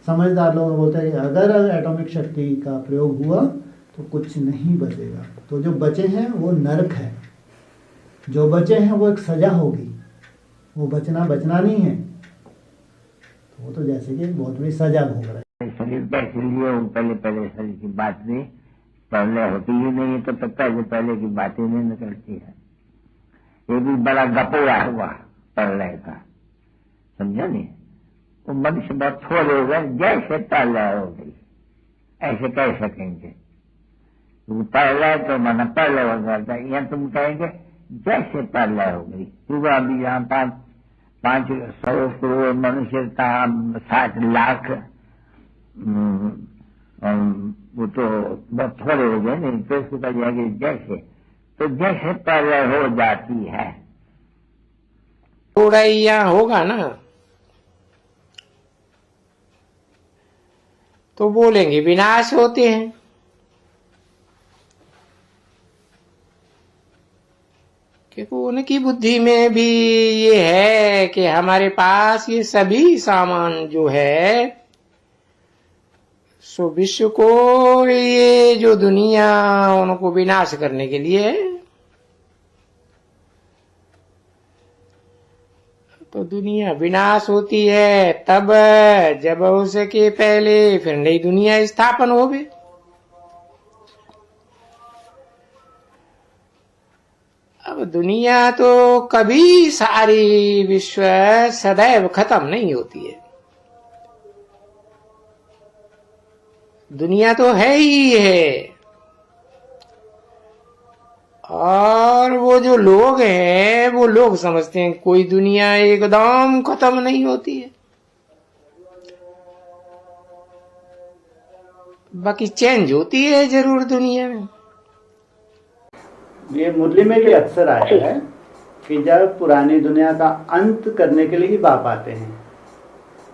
समझदार लोग बोलते हैं कि अगर एटॉमिक शक्ति का प्रयोग हुआ तो कुछ नहीं बचेगा। तो जो बचे हैं वो नरक है, जो बचे हैं वो एक सजा होगी, वो बचना नहीं है। तो वो तो जैसे कि बहुत बड़ी सजा भोग रहा है। शरीर का इसलिए पहले शरीर की बात नहीं, पहले होती ही नहीं है, तो पता है पहले की बातें नहीं निकलती है। ये भी बड़ा गपोया हुआ प्रलय का, समझा नहीं। वो मनुष्य बहुत थोड़े हो गए, जैसे प्रलय हो गई ऐसे कह सकेंगे। प्रलय तो माना प्रलय हो जाता है, यहाँ तुम कहेंगे जैसे प्रलय हो गई। क्योंकि अभी यहाँ 500 करोड़ मनुष्य था, 60 लाख, वो तो बहुत थोड़े हो गए नहीं। तो इसको कह जाएगी जैसे, तो जैसे प्रलय हो जाती है। थोड़ा ही यहाँ होगा ना तो बोलेंगे विनाश होते हैं। क्योंकि उनकी बुद्धि में भी ये है कि हमारे पास ये सभी सामान जो है सो विश्व को, ये जो दुनिया उनको विनाश करने के लिए है। तो दुनिया विनाश होती है तब जब उसके पहले फिर नई दुनिया स्थापन होगी। अब दुनिया तो कभी सारी विश्व सदैव खत्म नहीं होती है। दुनिया तो है ही है, और वो जो लोग हैं वो लोग समझते हैं कोई दुनिया एकदम खत्म नहीं होती है। बाकी चेंज होती है जरूर दुनिया में। ये मुरली में भी अक्सर आया है कि जब पुरानी दुनिया का अंत करने के लिए ही बाप आते हैं,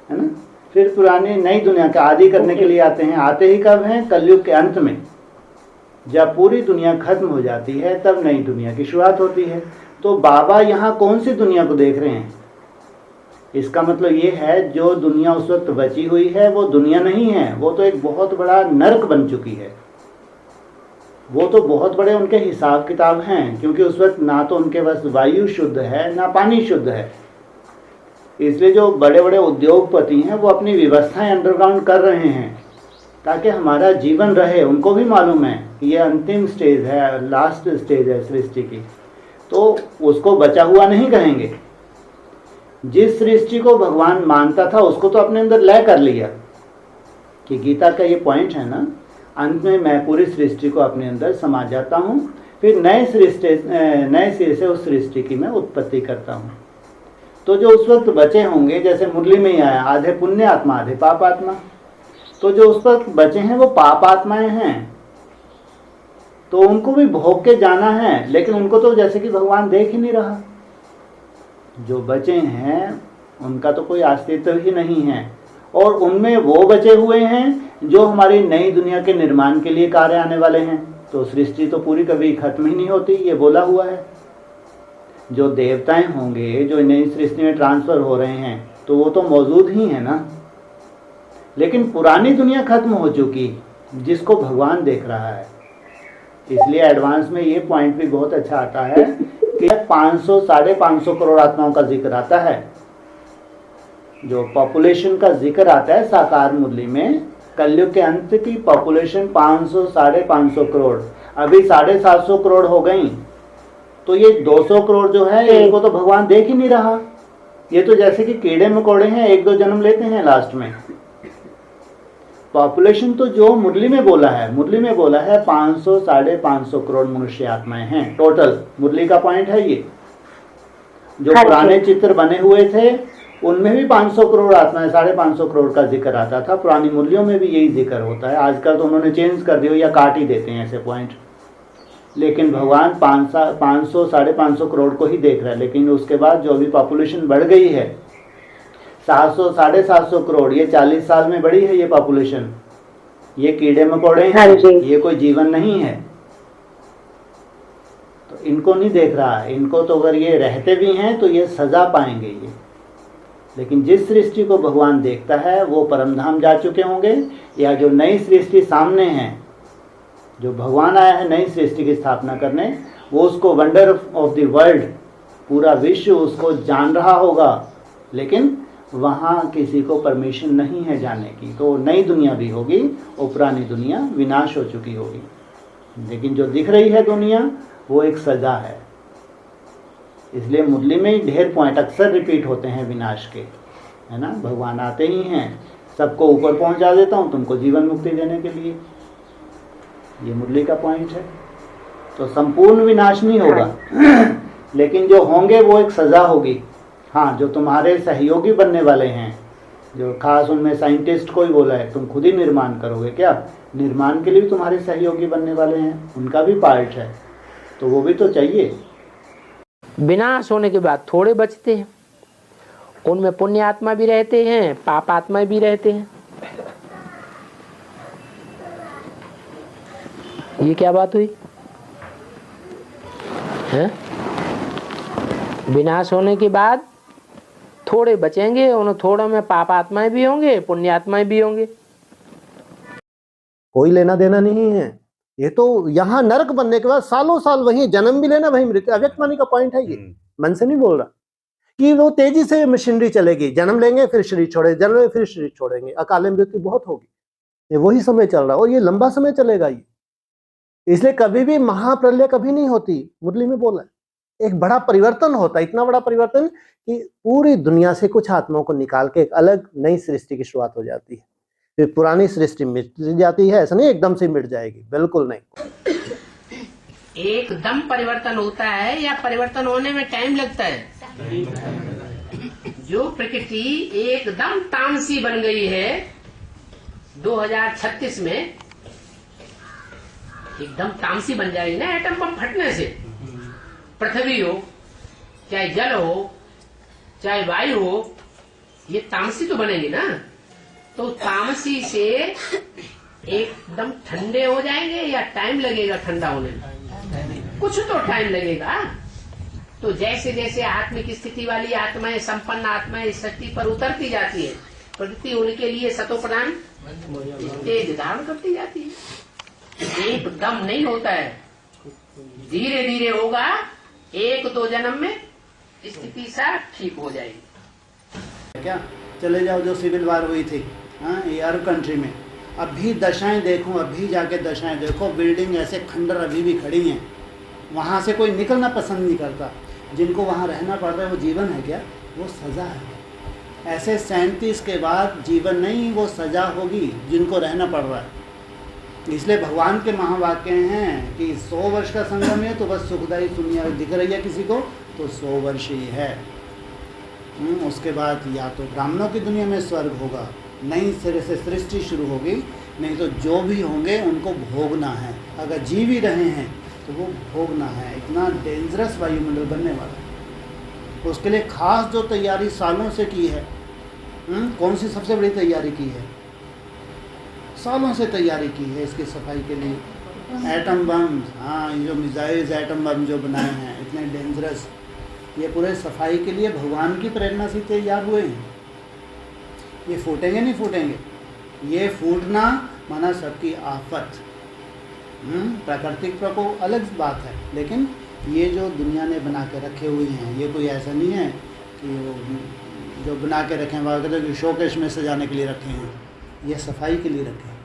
है ना, फिर पुरानी नई दुनिया का आदि करने के लिए आते हैं। आते ही कब हैं? कलयुग के अंत में, जब पूरी दुनिया खत्म हो जाती है तब नई दुनिया की शुरुआत होती है। तो बाबा यहाँ कौन सी दुनिया को देख रहे हैं? इसका मतलब ये है जो दुनिया उस वक्त बची हुई है वो दुनिया नहीं है, वो तो एक बहुत बड़ा नरक बन चुकी है। वो तो बहुत बड़े उनके हिसाब किताब हैं, क्योंकि उस वक्त ना तो उनके पास वायु शुद्ध है ना पानी शुद्ध है। इसलिए जो बड़े बड़े उद्योगपति हैं वो अपनी व्यवस्थाएं अंडरग्राउंड कर रहे हैं ताकि हमारा जीवन रहे। उनको भी मालूम है कि ये अंतिम स्टेज है, लास्ट स्टेज है सृष्टि की, तो उसको बचा हुआ नहीं कहेंगे। जिस सृष्टि को भगवान मानता था उसको तो अपने अंदर लय कर लिया, कि गीता का ये पॉइंट है ना, अंत में मैं पूरी सृष्टि को अपने अंदर समा जाता हूँ, फिर नए सिरे से उस सृष्टि की मैं उत्पत्ति करता हूँ। तो जो उस वक्त बचे होंगे, जैसे मुरली में ही आया, आधे पुण्य आत्मा आधे पाप आत्मा, तो जो उस वक्त बचे हैं वो पाप आत्माएं हैं, तो उनको भी भोग के जाना है, लेकिन उनको तो जैसे कि भगवान देख ही नहीं रहा। जो बचे हैं उनका तो कोई अस्तित्व ही नहीं है, और उनमें वो बचे हुए हैं जो हमारी नई दुनिया के निर्माण के लिए कार्य आने वाले हैं। तो सृष्टि तो पूरी कभी खत्म ही नहीं होती, ये बोला हुआ है। जो देवताएं होंगे जो नई सृष्टि में ट्रांसफर हो रहे हैं तो वो तो मौजूद ही है ना, लेकिन पुरानी दुनिया खत्म हो चुकी जिसको भगवान देख रहा है। इसलिए एडवांस में ये पॉइंट भी बहुत अच्छा आता है कि 500-550 करोड़ आत्माओं का जिक्र आता है। जो पॉपुलेशन का जिक्र आता है साकार मुरली में, कलयुग के अंत की पॉपुलेशन 500-550 करोड़, अभी 750 करोड़ हो गई, तो ये 200 करोड़ जो है इनको तो भगवान देख ही नहीं रहा। ये तो जैसे कि कीड़े मकोड़े हैं, 1-2 जन्म लेते हैं लास्ट में। पॉपुलेशन तो जो मुरली में बोला है, मुरली में बोला है 500-550 करोड़ मनुष्य आत्माएं हैं टोटल। मुरली का पॉइंट है ये। जो पुराने चित्र बने हुए थे उनमें भी 500 करोड़ आत्माएं, 550 करोड़ का जिक्र आता था। पुरानी मुरलियों में भी यही जिक्र होता है। आजकल तो उन्होंने चेंज कर दिया या काट ही देते हैं ऐसे पॉइंट, लेकिन भगवान 500-550 करोड़ को ही देख रहा है। लेकिन उसके बाद जो अभी पॉपुलेशन बढ़ गई है 700-750 करोड़, ये 40 साल में बढ़ी है ये पॉपुलेशन। ये कीड़े मकोड़े हैं, ये कोई जीवन नहीं है, तो इनको नहीं देख रहा है। इनको तो अगर ये रहते भी हैं तो ये सजा पाएंगे ये। लेकिन जिस सृष्टि को भगवान देखता है वो परमधाम जा चुके होंगे, या जो नई सृष्टि सामने है, जो भगवान आया है नई सृष्टि की स्थापना करने, वो उसको वंडर ऑफ द वर्ल्ड, पूरा विश्व उसको जान रहा होगा, लेकिन वहाँ किसी को परमिशन नहीं है जाने की। तो नई दुनिया भी होगी और पुरानी दुनिया विनाश हो चुकी होगी। लेकिन जो दिख रही है दुनिया वो एक सजा है। इसलिए मुरली में ही ढेर पॉइंट अक्सर रिपीट होते हैं विनाश के, है ना। भगवान आते ही हैं, सबको ऊपर पहुंचा देता हूँ तुमको जीवन मुक्ति देने के लिए, ये मुरली का पॉइंट है। तो संपूर्ण विनाश नहीं होगा लेकिन जो होंगे वो एक सजा होगी। हाँ, जो तुम्हारे सहयोगी बनने वाले हैं, जो खास उनमें साइंटिस्ट को ही बोला है तुम खुद ही निर्माण करोगे क्या, निर्माण के लिए भी तुम्हारे सहयोगी बनने वाले हैं, उनका भी पार्ट है, तो वो भी तो चाहिए। विनाश होने के बाद थोड़े बचते हैं, उनमें पुण्य आत्मा भी रहते हैं, पाप आत्मा भी रहते हैं। ये क्या बात हुई है? विनाश होने के बाद थोड़े बचेंगे, उन थोड़ों में पाप आत्माएं भी होंगे, पुण्य आत्माएं भी होंगे। कोई लेना देना नहीं है। ये तो यहाँ नरक बनने के बाद सालों साल वहीं जन्म भी लेना, वहीं मृत्यु। अव्यक्त वाणी का पॉइंट है ये, मन से नहीं बोल रहा कि वो तेजी से मशीनरी चलेगी, जन्म लेंगे फिर शरीर छोड़े, जन्म लेंगे फिर शरीर छोड़ेंगे, अकाले मृत्यु बहुत होगी। ये वही समय चल रहा है और ये लंबा समय चलेगा ये। इसलिए कभी भी महाप्रलय कभी नहीं होती, मुरली में बोला है। एक बड़ा परिवर्तन होता है, इतना बड़ा परिवर्तन कि पूरी दुनिया से कुछ आत्माओं को निकाल के एक अलग नई सृष्टि की शुरुआत हो जाती है। फिर पुरानी सृष्टि मिट जाती है, ऐसा नहीं एकदम से मिट जाएगी, बिल्कुल नहीं। एकदम परिवर्तन होता है या परिवर्तन होने में टाइम लगता है? जो प्रकृति एकदम तामसी बन गई है 2036 में, एकदम तामसी बन जाएगी ना एटम बम फटने से। पृथ्वी हो, चाहे जल हो, चाहे वायु हो, ये तामसी तो बनेगी ना। तो तामसी से एकदम ठंडे हो जाएंगे या टाइम लगेगा ठंडा होने में? कुछ तो टाइम लगेगा। तो जैसे जैसे आत्मिक स्थिति वाली आत्माएं, संपन्न आत्माएं इस सृष्टि पर उतरती जाती है, प्रगति उनके लिए सतोप्रधान स्टेज धारण करती जाती है। एकदम नहीं होता है, धीरे धीरे होगा। 1-2 जन्म में स्थिति सा ठीक हो जाएगी। क्या चले जाओ जो सिविल वार हुई थी, हाँ, ये अरब कंट्री में, अभी दशाएं देखो, अभी जाके दशाएं देखो, बिल्डिंग ऐसे खंडर अभी भी खड़ी हैं, वहाँ से कोई निकलना पसंद नहीं करता। जिनको वहाँ रहना पड़ रहा है वो जीवन है क्या? वो सज़ा है। ऐसे 37 के बाद जीवन नहीं, वो सज़ा होगी जिनको रहना पड़ रहा है। इसलिए भगवान के महावाक्य हैं कि 100 वर्ष का संगम है तो बस सुखदायी दुनिया दिख रही है किसी को तो 100 वर्ष ही है। उसके बाद या तो ब्राह्मणों की दुनिया में स्वर्ग होगा, नई सिरे से सृष्टि शुरू होगी, नहीं तो जो भी होंगे उनको भोगना है। अगर जी भी रहे हैं तो वो भोगना है। इतना डेंजरस वायुमंडल बनने वाला है। उसके लिए खास जो तैयारी सालों से की है, कौन सी सबसे बड़ी तैयारी की है? सालों से तैयारी की है इसकी सफाई के लिए। एटम बम, हाँ, ये जो मिसाइल्स एटम बम जो बनाए हैं इतने डेंजरस, ये पूरे सफाई के लिए भगवान की प्रेरणा से तैयार हुए हैं। ये फूटेंगे नहीं फूटेंगे, ये फूटना माना सबकी आफत। प्राकृतिक प्रकोप अलग बात है, लेकिन ये जो दुनिया ने बना के रखे हुए हैं, ये कोई ऐसा नहीं है कि वो जो बना के रखे हैं वहाँ कहते हैं शोकेश में सजाने के लिए रखे हैं, ये सफाई के लिए रखे हैं।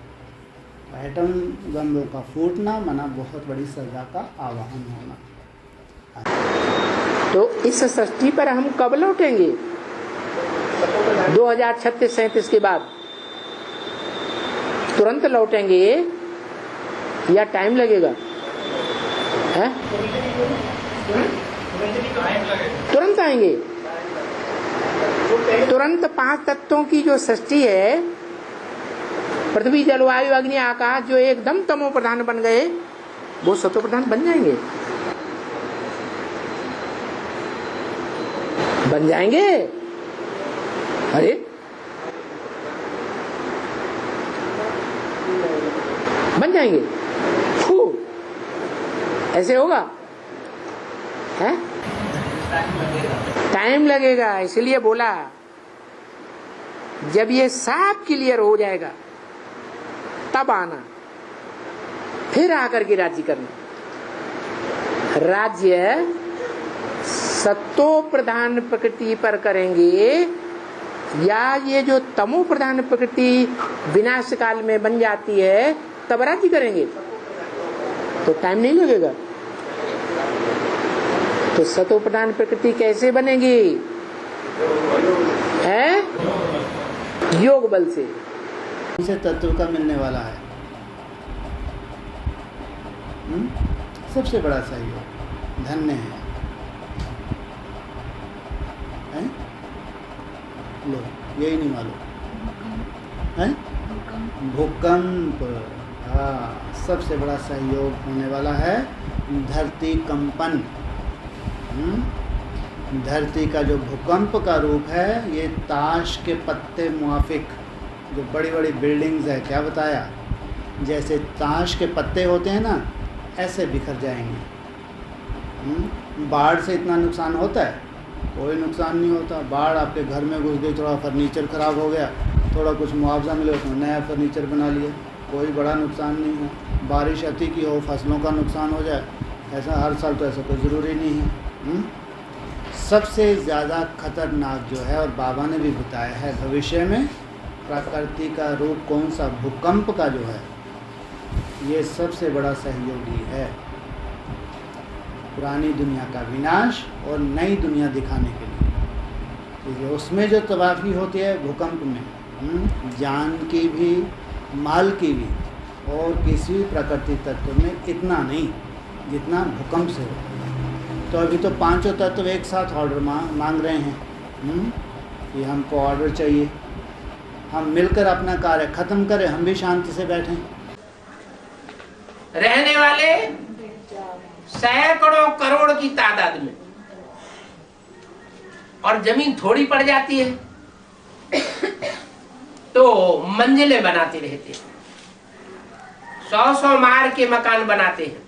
तो एटम बम का फूटना माना बहुत बड़ी सजा का आवाहन होना। तो इस सृष्टि पर हम कब लौटेंगे? 2036-37 के बाद तुरंत लौटेंगे या टाइम लगेगा? है? तुरंत आएंगे। तुरंत 5 तत्वों की जो सृष्टि है, पृथ्वी जल वायु अग्नि आकाश, जो एकदम तमो प्रधान बन गए वो सतो प्रधान बन जाएंगे। बन जाएंगे। अरे बन जाएंगे। ऐसे होगा? है? टाइम लगेगा। इसलिए बोला जब ये सब क्लियर हो जाएगा तब आना, फिर आकर के राज्य करना। राज्य सत्तो प्रधान प्रकृति पर करेंगे या ये जो तमो प्रधान प्रकृति विनाश काल में बन जाती है तब राज्य करेंगे? तो टाइम नहीं लगेगा। तो सतो प्रधान प्रकृति कैसे बनेगी? है योग बल से। से तत्व का मिलने वाला है। सबसे बड़ा सहयोग धन्य है। लो यही नहीं मालूम है? भूकंप, हाँ, सबसे बड़ा सहयोग होने वाला है। धरती कंपन, धरती का जो भूकंप का रूप है, ये ताश के पत्ते मुआफिक जो बड़ी बड़ी बिल्डिंग्स है, क्या बताया, जैसे ताश के पत्ते होते हैं ना, ऐसे बिखर जाएंगे। बाढ़ से इतना नुकसान होता है? कोई नुकसान नहीं होता। बाढ़ आपके घर में घुस गई, थोड़ा फर्नीचर ख़राब हो गया, थोड़ा कुछ मुआवजा मिले, उसमें नया फर्नीचर बना लिया, कोई बड़ा नुकसान नहीं है। बारिश अति की हो, फसलों का नुकसान हो जाए, ऐसा हर साल तो ऐसा कोई ज़रूरी नहीं है। सबसे ज़्यादा खतरनाक जो है, और बाबा ने भी बताया है भविष्य में, प्रकृति का रूप कौन सा? भूकंप का जो है, ये सबसे बड़ा सहयोगी है पुरानी दुनिया का विनाश और नई दुनिया दिखाने के लिए। इसलिए उसमें जो तबाही होती है भूकंप में, जान की भी, माल की भी, और किसी भी प्रकृति तत्व में इतना नहीं जितना भूकंप से हो। तो अभी तो 5 तत्व एक साथ ऑर्डर मांग रहे हैं कि हमको ऑर्डर चाहिए, हम मिलकर अपना कार्य ख़त्म करें, हम भी शांति से बैठें। रहने वाले सैकड़ों करोड़ की तादाद में, और जमीन थोड़ी पड़ जाती है तो मंजिलें बनाते रहते हैं, 100 मार के मकान बनाते हैं।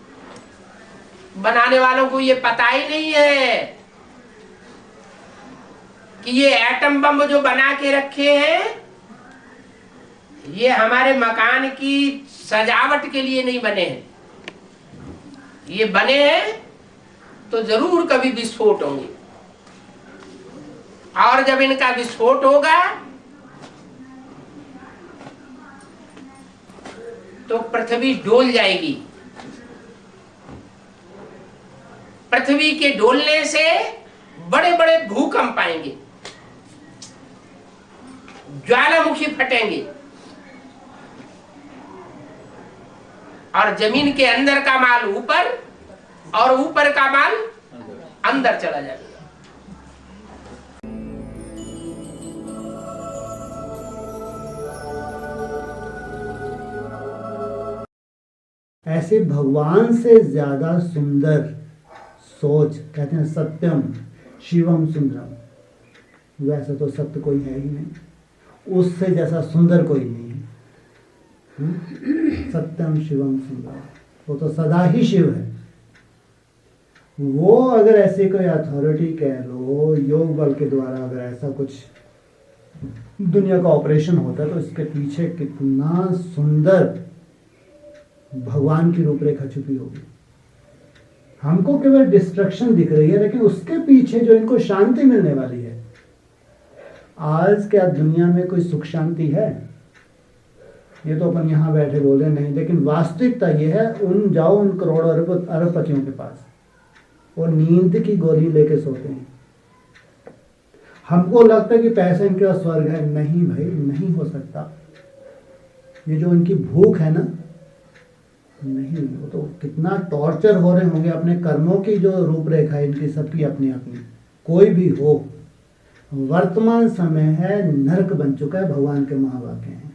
बनाने वालों को ये पता ही नहीं है कि ये एटम बम जो बना के रखे हैं ये हमारे मकान की सजावट के लिए नहीं बने हैं। ये बने हैं तो जरूर कभी विस्फोट होंगे, और जब इनका विस्फोट होगा तो पृथ्वी डोल जाएगी। पृथ्वी के डोलने से बड़े बड़े भूकंप आएंगे, ज्वालामुखी फटेंगे, और जमीन के अंदर का माल ऊपर और ऊपर का माल अंदर चला जाएगा। ऐसे भगवान से ज्यादा सुंदर सोच, कहते हैं सत्यम शिवम सुंदरम, वैसे तो सत्य कोई है ही नहीं, उससे जैसा सुंदर कोई नहीं है। सत्यम शिवम सुंदरम, वो तो सदा ही शिव है। वो अगर ऐसे कोई अथॉरिटी कह लो, योग बल के द्वारा अगर ऐसा कुछ दुनिया का ऑपरेशन होता है तो इसके पीछे कितना सुंदर भगवान की रूपरेखा छुपी होगी। हमको केवल डिस्ट्रक्शन दिख रही है, लेकिन उसके पीछे जो इनको शांति मिलने वाली है। आज क्या दुनिया में कोई सुख शांति है? ये तो अपन यहाँ बैठे बोल रहे नहीं, लेकिन वास्तविकता ये है, जाओ उन करोड़ों अरबपतियों के पास, वो नींद की गोली लेके सोते हैं। हमको लगता है कि पैसे इनके पास स्वर्ग है। नहीं भाई, नहीं हो सकता। ये जो इनकी भूख है ना, नहीं, वो तो कितना टॉर्चर हो रहे होंगे अपने कर्मों की जो रूपरेखा इनकी सबकी अपनी अपनी। कोई भी हो, वर्तमान समय है नरक बन चुका है। भगवान के महावाक्य हैं,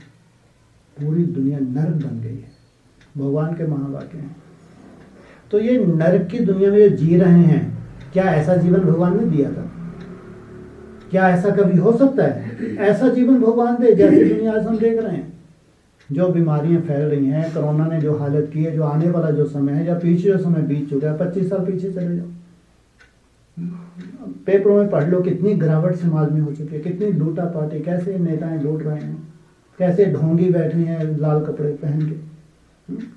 पूरी दुनिया नरक बन गई है, भगवान के महावाक्य हैं। तो ये नरक की दुनिया में जो जी रहे हैं, क्या ऐसा जीवन भगवान ने दिया था? क्या ऐसा कभी हो सकता है? ऐसा जीवन भगवान दे जैसे दुनिया आज हम देख रहे हैं। जो बीमारियां फैल रही हैं, कोरोना ने जो हालत की है, जो आने वाला जो समय है, या पीछे जो समय बीत चुका है, 25 साल पीछे चले जाओ, पेपरों में पढ़ लो कितनी गिरावट समाज में हो चुकी है, कितनी लूटा पाटी, कैसे नेताएं लूट रहे हैं, कैसे ढोंगी बैठे हैं लाल कपड़े पहन के,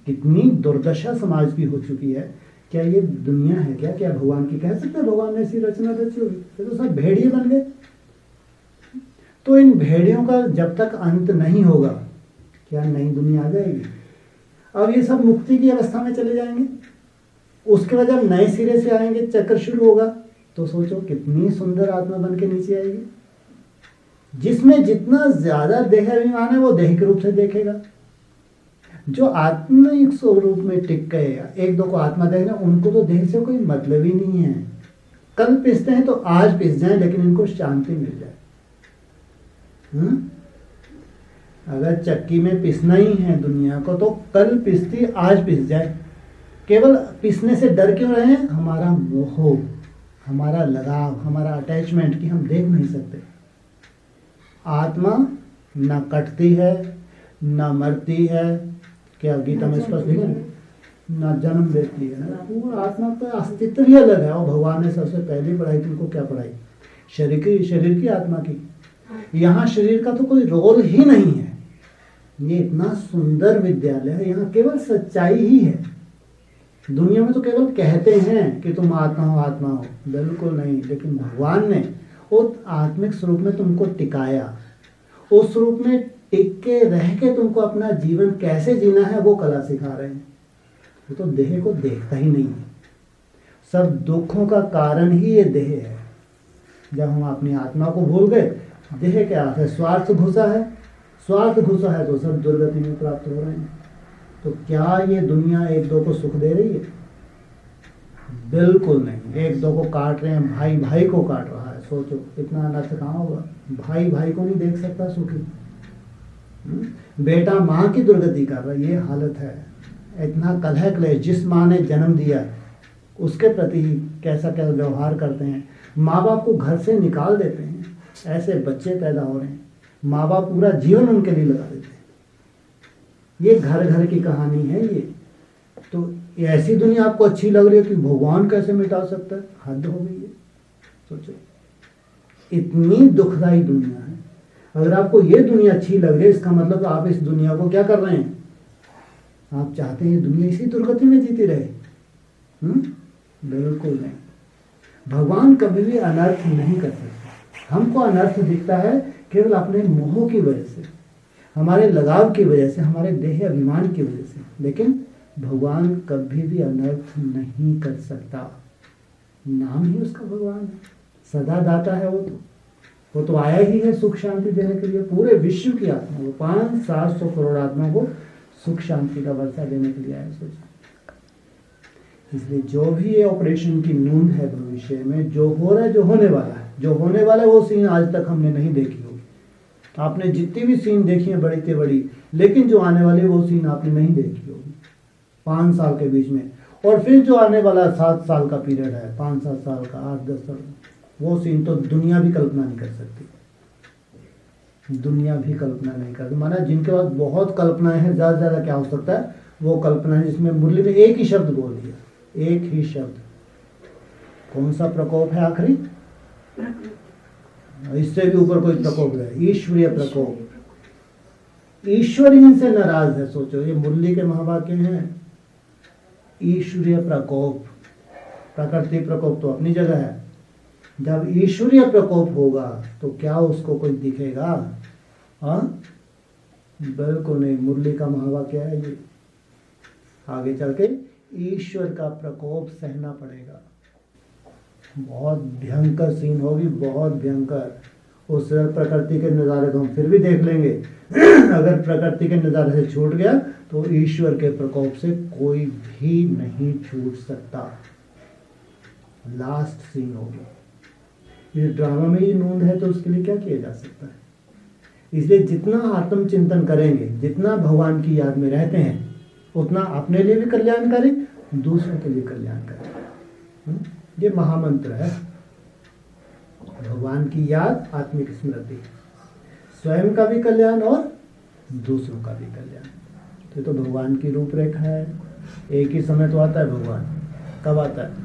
कितनी दुर्दशा समाज की हो चुकी है। क्या ये दुनिया है क्या? क्या भगवान की कह सकते हैं भगवान ने ऐसी रचना रची होगी? तो सब भेड़िए बन गए। तो इन भेड़ियों का जब तक अंत नहीं होगा, क्या नई दुनिया आ जाएगी? अब ये सब मुक्ति की अवस्था में चले जाएंगे, उसके बाद जब नए सिरे से आएंगे, चक्र शुरू होगा, तो सोचो कितनी सुंदर आत्मा बन के नीचे आएगी, जिसमें जितना ज्यादा देह अभिमान है वो दैहिक रूप से देखेगा। जो आत्मिक स्वरूप में टिक गए, एक दो को आत्मा देखना, उनको तो देह से कोई मतलब ही नहीं है। कल पिसते हैं तो आज पिस जाए, लेकिन इनको शांति मिल जाए। अगर चक्की में पिसना ही है दुनिया को, तो कल पिसती आज पिस जाए। केवल पिसने से डर क्यों रहे हैं? हमारा मोह, हमारा लगाव, हमारा अटैचमेंट की हम देख नहीं सकते। आत्मा न कटती है, न मरती है, क्या गीता में स्पष्ट लिखा है? न जन्म लेती है। पूरा आत्मा का अस्तित्व ही अलग है। और भगवान ने सबसे पहले पढ़ाई तुमको क्या पढ़ाई? शरीर की आत्मा की। यहाँ शरीर का तो कोई रोल ही नहीं है। ये इतना सुंदर विद्यालय है, यहाँ केवल सच्चाई ही है। दुनिया में तो केवल कहते हैं कि तुम आत्मा हो, आत्मा हो, बिल्कुल नहीं। लेकिन भगवान ने उस आत्मिक स्वरूप में तुमको टिकाया, उस स्वरूप में टिक के रह के तुमको अपना जीवन कैसे जीना है वो कला सिखा रहे हैं। वो तो देह को देखता ही नहीं है। सब दुखों का कारण ही ये देह है। जब हम अपनी आत्मा को भूल गए, देह क्या है? स्वार्थ घुसा है। स्वार्थ घुसा है तो सब दुर्गति में प्राप्त हो रहे हैं। तो क्या ये दुनिया एक दो को सुख दे रही है? बिल्कुल नहीं। एक दो को काट रहे हैं, भाई भाई को काट रहा है। सोचो इतना अनर्थ कहाँ होगा? भाई भाई को नहीं देख सकता सुखी। बेटा माँ की दुर्गति कर रहा है, ये हालत है। इतना कलह क्लेश, जिस माँ ने जन्म दिया उसके प्रति कैसा क्या व्यवहार करते हैं। माँ बाप को घर से निकाल देते हैं, ऐसे बच्चे पैदा हो रहे हैं, माँ बाप पूरा जीवन उनके लिए लगा देते हैं। ये घर घर की कहानी है ये। तो ऐसी दुनिया आपको अच्छी लग रही है कि भगवान कैसे मिटा सकता है? हद हो गई है। सोचो, इतनी दुखदाई दुनिया है। अगर आपको ये दुनिया अच्छी लग रही है, इसका मतलब आप इस दुनिया को क्या कर रहे हैं? आप चाहते हैं दुनिया इसी दुर्गति में जीती रहे? बिल्कुल नहीं। भगवान कभी भी अनर्थ नहीं कर सकते। हमको अनर्थ दिखता है केवल अपने मोह की वजह से, हमारे लगाव की वजह से, हमारे देह अभिमान की वजह से। लेकिन भगवान कभी भी अनर्थ नहीं कर सकता। नाम ही उसका भगवान है, सदा दाता है। वो तो आया ही है सुख शांति देने के लिए पूरे विश्व की आत्मा, वो 500-700 करोड़ आत्मा को सुख शांति का वर्षा देने के लिए आया। सोचो, इसलिए जो भी ये ऑपरेशन की नूंद है भविष्य में, जो हो रहा है, जो होने वाला है, जो होने वाला है, वो सीन आज तक हमने नहीं देखी होगी। आपने जितनी भी सीन देखी है बड़ी से बड़ी, लेकिन जो आने वाली वो सीन आपने नहीं देखी होगी 5 साल के बीच में। और फिर जो आने वाला 7 साल का पीरियड है, 5-7 साल का, 8-10 साल, वो सीन तो दुनिया भी कल्पना नहीं कर सकती। दुनिया भी कल्पना नहीं करती। माना जिनके पास बहुत कल्पनाएं हैं, ज़्यादा से ज़्यादा क्या हो सकता है, वो कल्पना है जिसमें मुरली में एक ही शब्द बोल दिया, एक ही शब्द। कौन सा प्रकोप है आखिरी? इससे भी ऊपर कोई प्रकोप है, ईश्वरीय प्रकोप। ईश्वर इनसे नाराज है। सोचो, ये मुरली के महावाक्य हैं। ईश्वरीय प्रकोप, प्रकृति प्रकोप तो अपनी जगह है। जब ईश्वरीय प्रकोप होगा तो क्या उसको कोई दिखेगा? बिल्कुल नहीं। मुरली का महावाक्य है ये। आगे चल के ईश्वर का प्रकोप सहना पड़ेगा। बहुत भयंकर सीन होगी, बहुत भयंकर। उस प्रकृति के नज़ारे को हम फिर भी देख लेंगे। अगर प्रकृति के नज़ारे से छूट गया तो ईश्वर के प्रकोप से कोई भी नहीं छूट सकता। लास्ट सीन होगी। इस ड्रामा में ये नूंद है तो उसके लिए क्या किया जा सकता है? इसलिए जितना आत्मचिंतन करेंगे, जितना भगवान की याद में रहते हैं, उतना अपने लिए भी कल्याणकारी, दूसरों के लिए कल्याणकारी। ये महामंत्र है। भगवान की याद, आत्मिक स्मृति, स्वयं का भी कल्याण और दूसरों का भी कल्याण। तो भगवान की रूपरेखा है। एक ही समय तो आता है भगवान। कब आता है?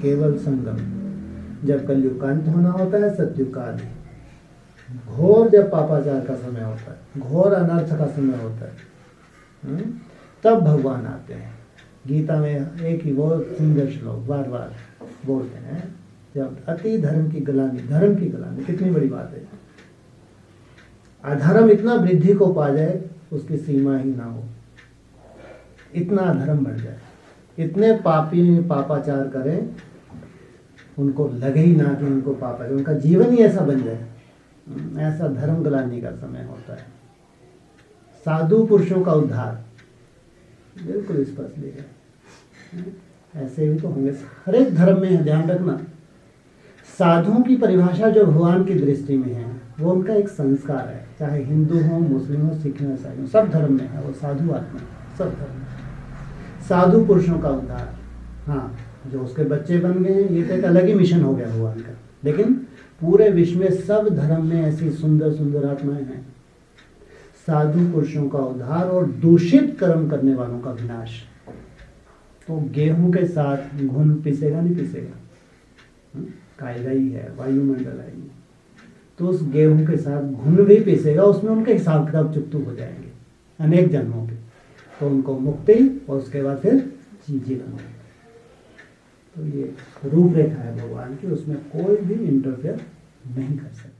केवल संगम, जब कलयुग का अंत होना होता है, सतयुग का आदि, घोर जब पापाचार का समय होता है, घोर अनर्थ का समय होता है, तब भगवान आते हैं। गीता में एक ही वो सुंदर श्लोक बार बार बोलते हैं, जब अति धर्म की गलानी, धर्म की गलानी कितनी बड़ी बात है। अधर्म इतना वृद्धि को पा जाए उसकी सीमा ही ना हो, इतना अधर्म बढ़ जाए, इतने पापी पापाचार करें, उनको लगे ही ना कि उनको पाप है, उनका जीवन ही ऐसा बन जाए। ऐसा धर्म गलाने का समय होता है। साधु पुरुषों का उद्धार बिल्कुल स्पष्ट लिखा। ऐसे भी तो होंगे हर एक धर्म में है। ध्यान रखना, साधुओं की परिभाषा जो भगवान की दृष्टि में है वो उनका एक संस्कार है। चाहे हिंदू हो, मुस्लिम हो, सिख हो, ईसाई हो, सब धर्म में है वो साधु आत्मा, सब धर्म में। साधु पुरुषों का उद्धार, हाँ, जो उसके बच्चे बन गए हैं, ये तो एक अलग ही मिशन हो गया भगवान का। लेकिन पूरे विश्व में सब धर्म में ऐसी सुंदर सुंदर आत्माएं हैं। साधु पुरुषों का उद्धार और दूषित कर्म करने वालों का विनाश। तो गेहूं के साथ घुन पिसेगा नहीं पिसेगा, कायदा ही है, वायुमंडल है। तो उस गेहूं के साथ घुन भी पिसेगा, उसमें उनके हिसाब किताब चुकतू हो जाएंगे अनेक जन्मों के। तो उनको मुक्ति और उसके बाद फिर जीवन। तो ये रूपरेखा है भगवान की, उसमें कोई भी इंटरफेयर नहीं कर सकता।